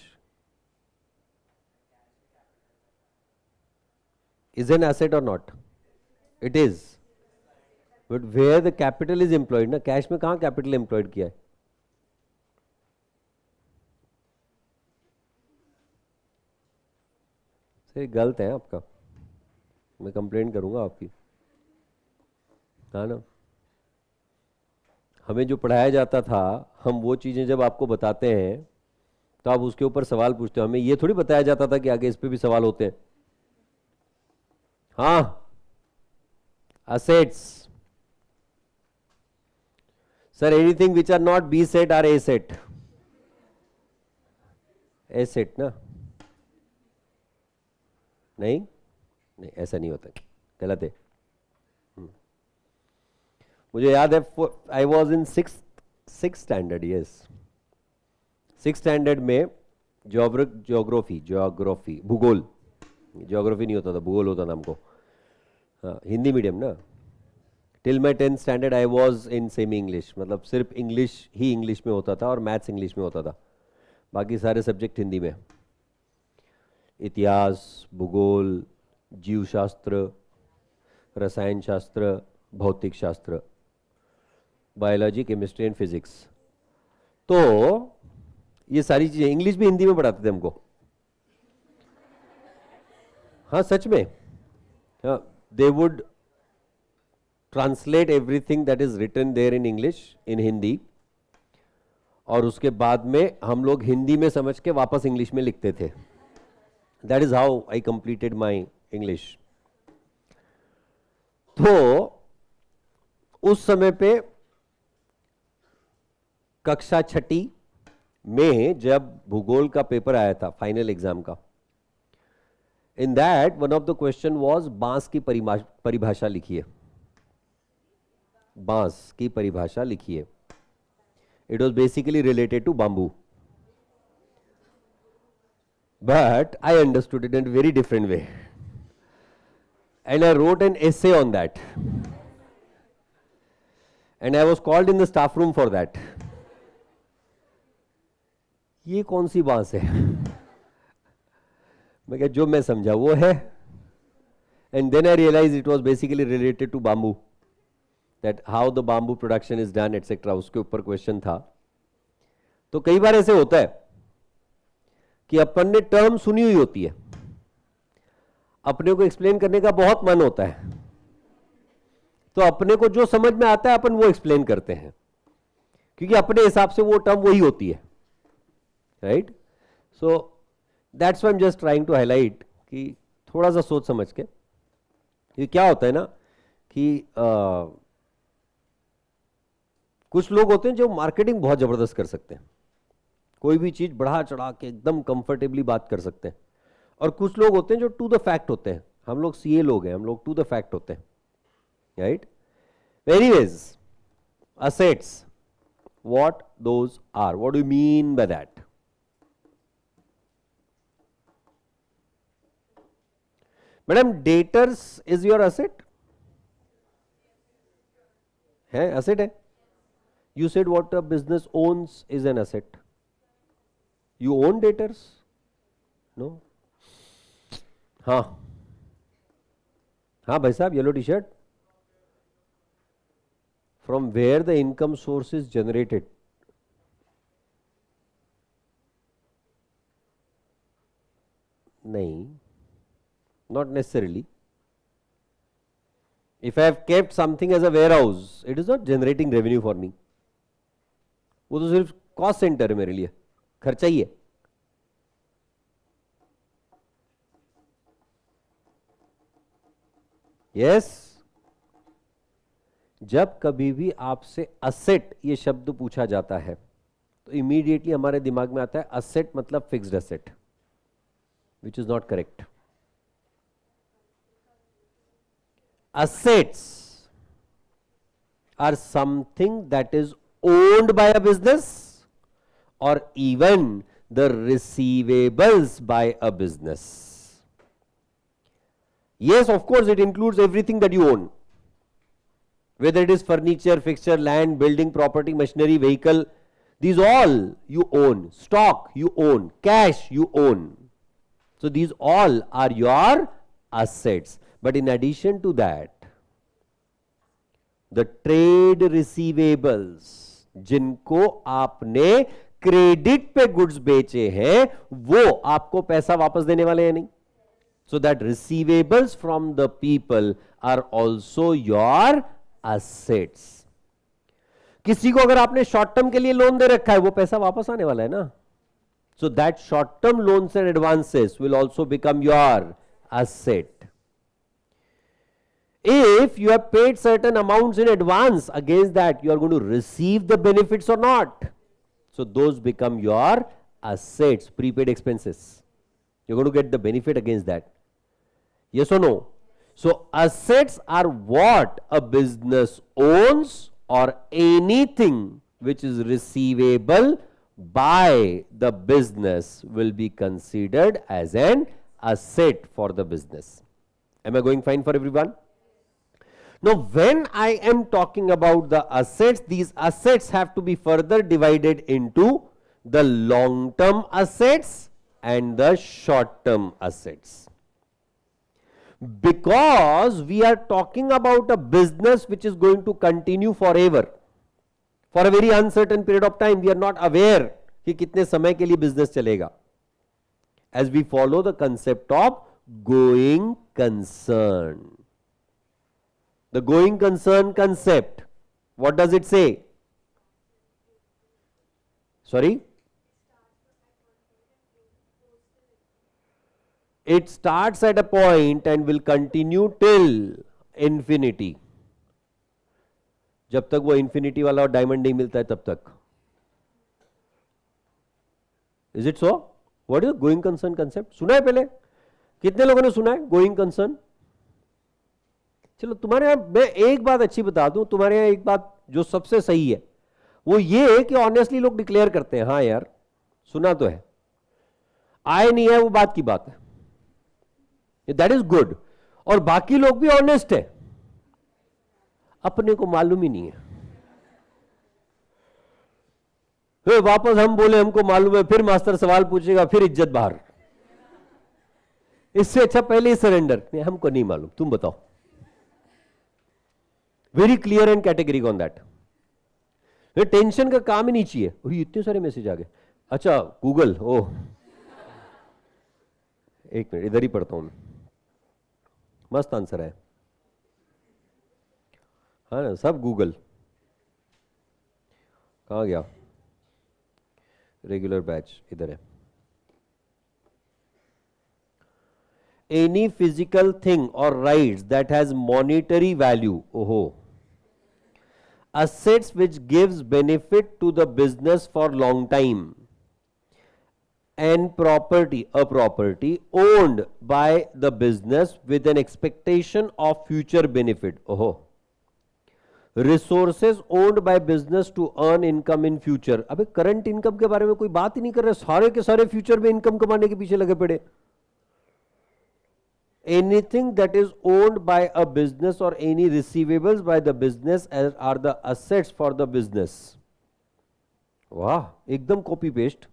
is an asset or not? It is. But where the capital is employed, ना cash में कहाँ capital employed किया है? सही गलत है आपका, मैं कंप्लेंट करूंगा आपकी. हाँ ना, हमें जो पढ़ाया जाता था, हम वो चीज़ें जब आपको बताते हैं तो आप उसके ऊपर सवाल पूछते हो. हमें ये थोड़ी बताया जाता था कि आगे इस पे भी सवाल होते हैं. हाँ, assets. Sir, anything which are not B set are A set. A set ना? नहीं नहीं, ऐसा नहीं होता, गलत है. मुझे याद है, I was in six standard. Yes, 6th standard में ज्योग्राफी भूगोल, ज्योग्राफी नहीं होता था, भूगोल होता था हमको, हाँ हिंदी मीडियम ना। Till my 10th standard I was in semi English, मतलब सिर्फ इंग्लिश ही इंग्लिश में होता था और मैथ्स इंग्लिश में होता था, बाकी सारे सब्जेक्ट हिंदी में। इतिहास, भूगोल, जीवशास्त्र, रसायन शास्त्र, भौतिक शास्त्र, बायोलॉजी, केमिस्ट्री एंड फिजिक्स। तो ये सारी चीजें इंग्लिश भी हिंदी में पढ़ाते थे हमको, हाँ सच में। हाँ, they would translate everything that is written there in English in Hindi, और उसके बाद में हम लोग हिंदी में समझ के वापस इंग्लिश में लिखते थे। That is how I completed my English. तो उस समय पे कक्षा 6ठी में जब भूगोल का पेपर आया था, फाइनल एग्जाम का, in that one of the question was बांस की परिभाषा लिखिए, बांस की परिभाषा लिखिए। It was basically related to bamboo, but I understood it in very different way and I wrote an essay on that, and I was called in the staff room for that. ये कौन सी बांस है? मैं कहा जो मैं समझा वो है, and then I realized it was basically related to bamboo, that how the bamboo production is done etc. उसके ऊपर क्वेश्चन था। तो कई बार ऐसे होता है कि अपन ने टर्म सुनी हुई होती है, अपने को एक्सप्लेन करने का बहुत मन होता है, तो अपने को जो समझ में आता है अपन वो एक्सप्लेन करते हैं, क्योंकि अपने हिसाब से वो टर्म वही होती है, right. So that's why I am just trying to highlight कि थोड़ा सा सोच समझ के। ये क्या होता है ना कि कुछ लोग होते हैं जो मार्केटिंग बहुत जबरदस्त कर सकते हैं, कोई भी चीज बढ़ा चढ़ा के एकदम कंफर्टेबली बात कर सकते हैं, और कुछ लोग होते हैं जो टू द फैक्ट होते हैं। हम लोग सीए लोग हैं, हम लोग टू द फैक्ट होते हैं, right. Anyways, assets, what those are, what do you mean by that? Madam, debtors is your asset है? असेट है। You said what a business owns is an asset. You own debtors? No. हाँ हाँ भाई साहब, yellow T shirt. From where the income source is generated. नहीं, not necessarily. If I have kept something as a warehouse, it is not generating revenue for मी। वो तो सिर्फ cost centre है मेरे लिए, खर्चा ही है। यस, जब कभी भी आपसे असेट ये शब्द पूछा जाता है तो इमीडिएटली हमारे दिमाग में आता है असेट मतलब fixed asset, which is not correct. Assets are something that is owned by a business or even the receivables by a business. Yes, of course, it includes everything that you own, whether it is furniture, fixture, land, building, property, machinery, vehicle. These all you own. Stock you own. Cash you own. So these all are your assets. But in addition to that, the trade receivables, जिनको आपने credit पे goods बेचे हैं, वो आपको पैसा वापस देने वाले हैं नहीं। So that receivables from the people are also your assets. किसी को अगर आपने शॉर्ट टर्म के लिए लोन दे रखा है, वो पैसा वापस आने वाला है ना। So that short term loans and advances will also become your asset. If you have paid certain amounts in advance, against that you are going to receive the benefits or not. So those become your assets, prepaid expenses. You're going to get the benefit against that. Yes or no? So assets are what a business owns or anything which is receivable by the business will be considered as an asset for the business. Am I going fine for everyone? Now, when I am talking about the assets, these assets have to be further divided into the long-term assets and the short-term assets. Because we are talking about a business which is going to continue forever. For a very uncertain period of time, we are not aware कि कितने समय के लिए business चलेगा. As we follow the concept of going concern. The going concern concept, what does it say? Sorry? It starts at a point and will continue till infinity. जब तक वो infinity वाला डायमंड नहीं मिलता है तब तक. Is it so? What is going concern concept? सुना है पहले? कितने लोगों ने सुना है going concern? चलो तुम्हारे यहाँ मैं एक बात अच्छी बता दूं, तुम्हारे यहाँ एक बात जो सबसे सही है वो ये है कि ऑनेस्टली लोग डिक्लेयर करते हैं हाँ यार सुना तो है, आए नहीं है वो बात की बात है, दैट इज गुड. और बाकी लोग भी ऑनेस्ट है, अपने को मालूम ही नहीं है. फिर वापस हम बोले हमको मालूम है, फिर मास्टर सवाल पूछेगा, फिर इज्जत बाहर. इससे अच्छा पहले ही सरेंडर, नहीं हमको नहीं मालूम, तुम बताओ. Very clear and categoric on that. Tension का काम ही नहीं चाहिए. इतने सारे मैसेज आ गए. अच्छा गूगल, ओह एक मिनट इधर ही पढ़ता हूं मैं. मस्त आंसर है, हाँ ना, सब गूगल. कहाँ गया रेगुलर बैच, इधर है. एनी फिजिकल थिंग और rights that has monetary value, ओहो, assets which gives benefit to the business for long time, and property, a property owned by the business with an expectation of future benefit. Oh, resources owned by business to earn income in future. अबे current income के बारे में कोई बात ही नहीं कर रहे, सारे के सारे future में income कमाने के पीछे लगे पड़े. Anything that is owned by a business or any receivables by the business are the assets for the business. वाह, एकदम copy paste.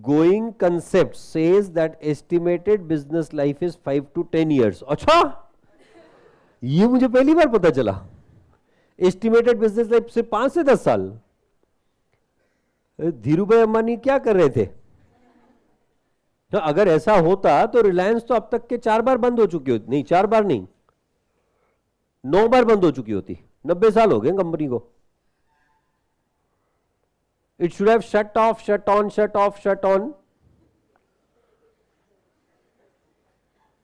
Going concept says that estimated business life is 5 to 10 years. अच्छा, ये मुझे पहली बार पता चला. Estimated business life से 5 से 10 साल. धीरू भाई अंबानी क्या कर रहे थे? तो अगर ऐसा होता तो रिलायंस तो अब तक के 4 बार बंद हो चुकी होती. नहीं 4 बार नहीं, 9 बार बंद हो चुकी होती. 90 साल हो गए कंपनी को. It should have shut off, shut on, shut off, shut on,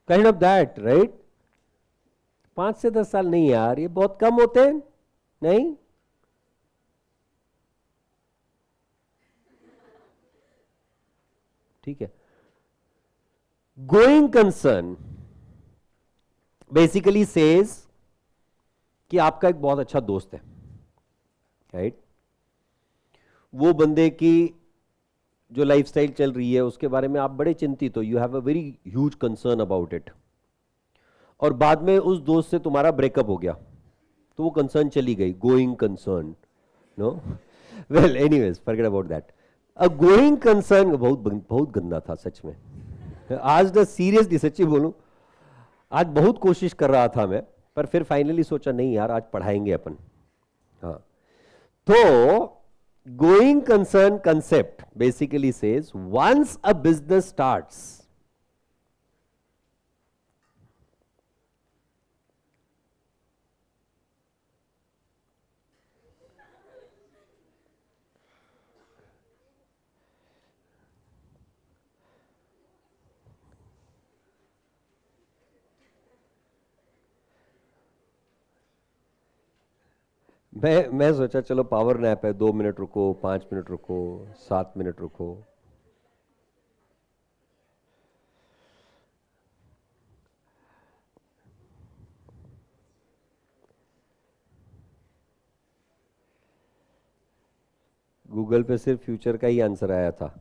kind of that, right. 5 से 10 साल नहीं यार, ये बहुत कम होते हैं. नहीं, ठीक है. गोइंग कंसर्न बेसिकली सेज कि आपका एक बहुत अच्छा दोस्त है, राइट. वो बंदे की जो लाइफस्टाइल चल रही है उसके बारे में आप बड़े चिंतित हो, you have a very huge concern about it. और बाद में उस दोस्त से तुम्हारा ब्रेकअप हो गया तो वो कंसर्न चली गई. Going concern, no, well anyways forget about that. A going concern बहुत बहुत गंदा था सच में. आज ना सीरियसली सच्ची बोलूं, आज बहुत कोशिश कर रहा था मैं, पर फिर फाइनली सोचा नहीं यार आज पढ़ाएंगे अपन. हाँ, तो going concern concept basically says once a business starts, मैं सोचा चलो पावर नैप है, 2 मिनट रुको, 5 मिनट रुको, 7 मिनट रुको. गूगल पे सिर्फ फ्यूचर का ही आंसर आया था।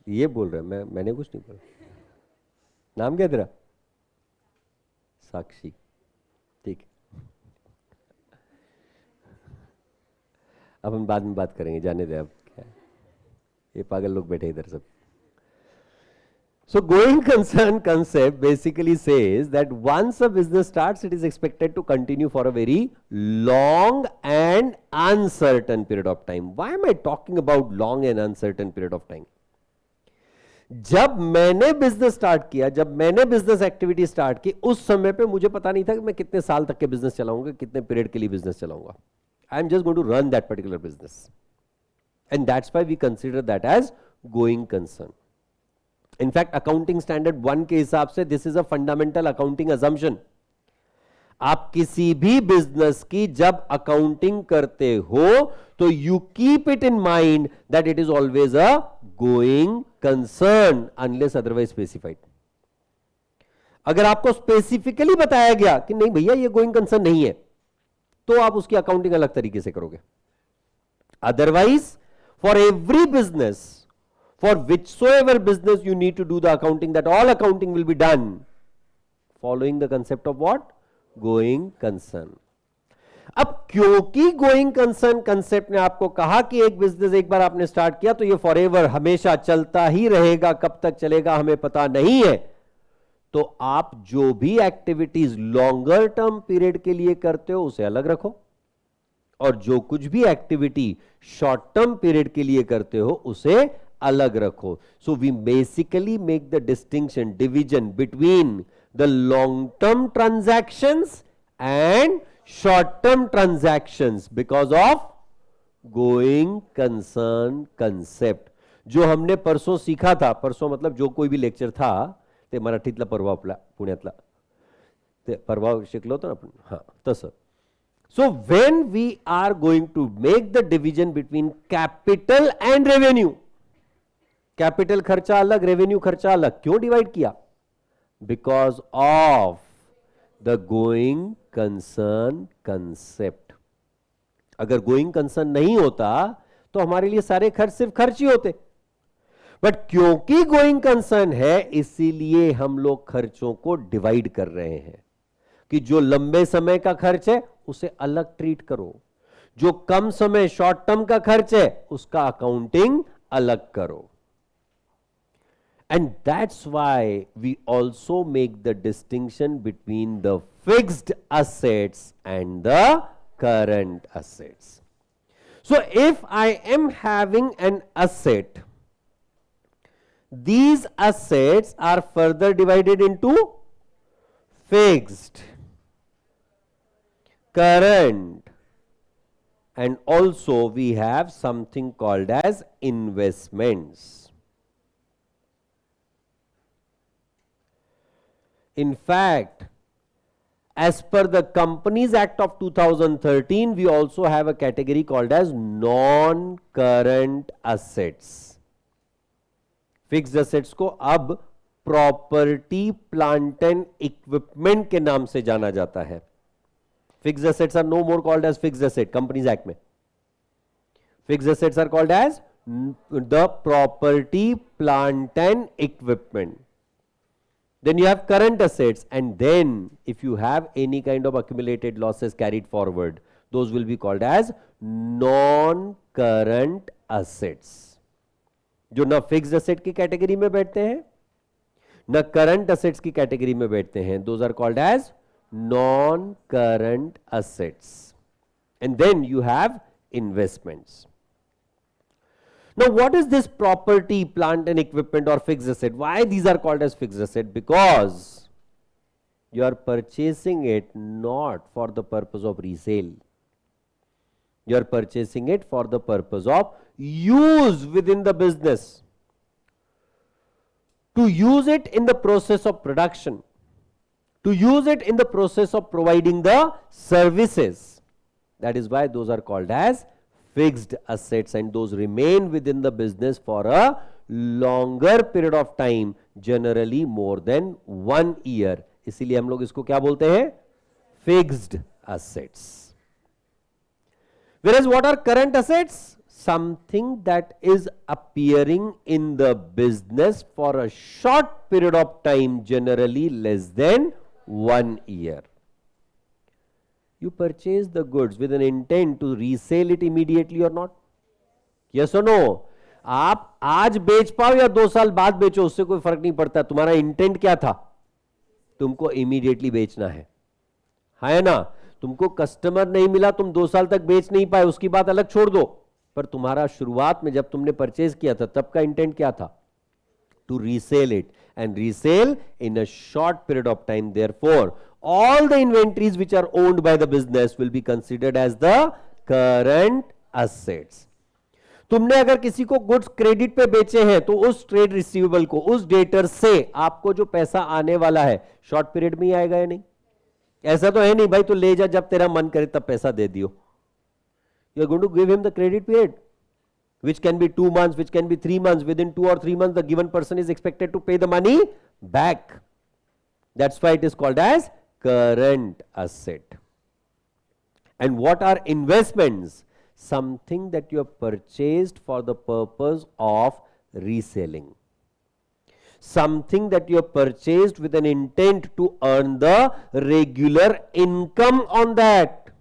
ये बोल रहा है, मैंने कुछ नहीं बोला। नाम क्या तेरा? साक्षी, ठीक है। अब हम बाद में बात करेंगे, जाने दे अब क्या है। ये पागल लोग बैठे इधर सब। So going concern concept basically says that once a business starts, it is expected to continue for a very long and uncertain period of time. Why am I talking about long and uncertain period of time? जब मैंने business start किया, जब मैंने business activity start की, उस समय पे मुझे पता नहीं था कि मैं कितने साल तक के बिजनेस चलाऊंगा, कितने पीरियड के लिए बिजनेस चलाऊंगा। I am just going to run that particular business, and that's why we consider that as going concern. In fact accounting standard 1 के हिसाब से this is a fundamental accounting assumption. आप किसी भी बिजनेस की जब अकाउंटिंग करते हो तो you keep it in mind that it is always a going concern unless otherwise specified. अगर आपको स्पेसिफिकली बताया गया कि नहीं भैया ये गोइंग कंसर्न नहीं है, तो आप उसकी अकाउंटिंग अलग तरीके से करोगे। Otherwise for every business, for whichsoever business you need to do the accounting, that all accounting will be done following the concept of what? Going concern. अब क्योंकि गोइंग कंसर्न कंसेप्ट ने आपको कहा कि एक बिजनेस एक बार आपने स्टार्ट किया तो ये फॉरएवर हमेशा चलता ही रहेगा, कब तक चलेगा हमें पता नहीं है, तो आप जो भी एक्टिविटीज लॉन्गर टर्म पीरियड के लिए करते हो उसे अलग रखो, और जो कुछ भी एक्टिविटी शॉर्ट टर्म पीरियड के लिए करते हो उसे अलग रखो। So we basically make the distinction, division between the long term transactions and short term transactions because of going concern concept, जो हमने परसों सीखा था। परसों मतलब जो कोई भी लेक्चर था ते मराठीतला परवा आपला पुण्यातला ते परवा शिकलो होतो ना आपण, हां तसं. So when we are going to make the division between capital and revenue, capital खर्चा अलग, रेवेन्यू खर्चा अलग, क्यों डिवाइड किया? Because of the going concern concept. अगर गोइंग कंसर्न नहीं होता तो हमारे लिए सारे खर्च सिर्फ खर्च ही होते, बट क्योंकि गोइंग कंसर्न है इसीलिए हम लोग खर्चों को डिवाइड कर रहे हैं कि जो लंबे समय का खर्च है उसे अलग ट्रीट करो, जो कम समय शॉर्ट टर्म का खर्च है उसका अकाउंटिंग अलग करो. And that's why we also make the distinction between the fixed assets and the current assets. So if I am having an asset, these assets are further divided into fixed, current, and also we have something called as investments. In fact, as per the Companies Act of 2013, we also have a category called as non-current assets. Fixed assets को अब property, plant and equipment के नाम से जाना जाता है. Fixed assets are no more called as fixed asset, Companies Act में. Fixed assets are called as the property, plant and equipment. Then you have current assets, and then if you have any kind of accumulated losses carried forward, those will be called as non-current assets. जो ना fixed asset की category में बैठते हैं ना current assets की category में बैठते हैं, those are called as non-current assets. And then you have investments. Now, what is this property, plant and equipment or fixed asset? Why these are called as fixed asset? Because you are purchasing it not for the purpose of resale. You are purchasing it for the purpose of use within the business. To use it in the process of production. To use it in the process of providing the services. That is why those are called as fixed assets, and those remain within the business for a longer period of time, generally more than 1 year. इसीलिए हम लोग इसको क्या बोलते हैं, fixed assets. Whereas what are current assets? Something that is appearing in the business for a short period of time, generally less than 1 year. You purchase the goods with an intent to resell it immediately or not? Yes or no? आप आज बेच पाओ या 2 साल बाद बेचो, उससे कोई फर्क नहीं पड़ता. तुम्हारा इंटेंट क्या था? तुमको इमीडिएटली बेचना है ना. तुमको कस्टमर नहीं मिला, तुम 2 साल तक बेच नहीं पाए, उसकी बात अलग छोड़ दो. पर तुम्हारा शुरुआत में जब तुमने परचेज किया था तब का इंटेंट क्या था? To resale it and resale in a short period of time. Therefore all the inventories which are owned by the business will be considered as the current assets. तुमने अगर किसी को गुड्स क्रेडिट पे बेचे हैं तो उस ट्रेड रिसीवेबल को, उस डेटर से आपको जो पैसा आने वाला है शॉर्ट पीरियड में ही आएगा या नहीं? ऐसा तो है नहीं भाई, तो ले जा, जब तेरा मन करे तब पैसा दे दियो. You are going to give him the credit period which can be 2 months, which can be 3 months. Within 2 or 3 months the given person is expected to pay the money back. That's why it is called as current asset. And what are investments? Something that you have purchased for the purpose of reselling. Something that you have purchased with an intent to earn the regular income on that,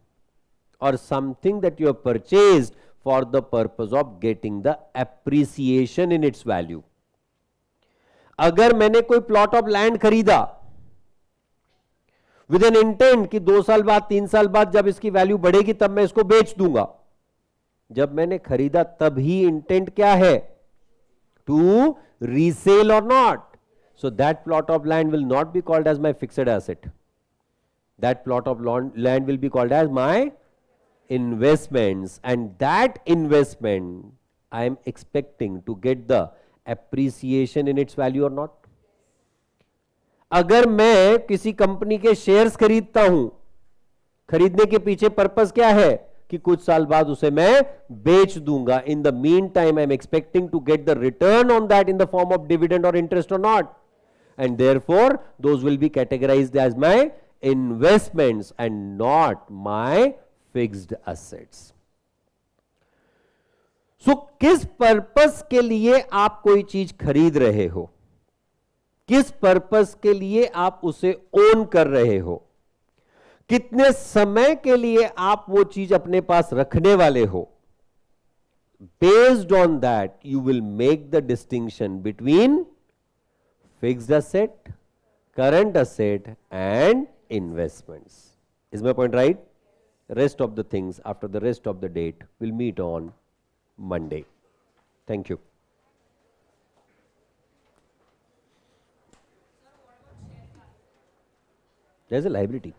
or something that you have purchased for the purpose of getting the appreciation in its value. अगर मैंने कोई plot of land खरीदा with an intent कि 2 साल बाद 3 साल बाद जब इसकी वैल्यू बढ़ेगी तब मैं इसको बेच दूंगा, जब मैंने खरीदा तब ही इंटेंट क्या है? To resale or not. So that plot of land will not be called as my fixed asset. That plot of land will be called as my investments, and that investment I am expecting to get the appreciation in its value or not. अगर मैं किसी company के shares खरीदता हूं, खरीदने के पीछे purpose क्या है? कि कुछ साल बाद उसे मैं बेच दूंगा. In the meantime I am expecting to get the return on that in the form of dividend और इंटरेस्ट और not, and therefore those will be categorised as my investments and not my fixed assets. So किस purpose के लिए आप कोई चीज खरीद रहे हो, किस पर्पस के लिए आप उसे ओन कर रहे हो, कितने समय के लिए आप वो चीज अपने पास रखने वाले हो, based on that you will make the distinction between fixed asset, current asset and investments. Is my point right? Rest of the things after the rest of the date will meet on Monday. Thank you. There's a liability.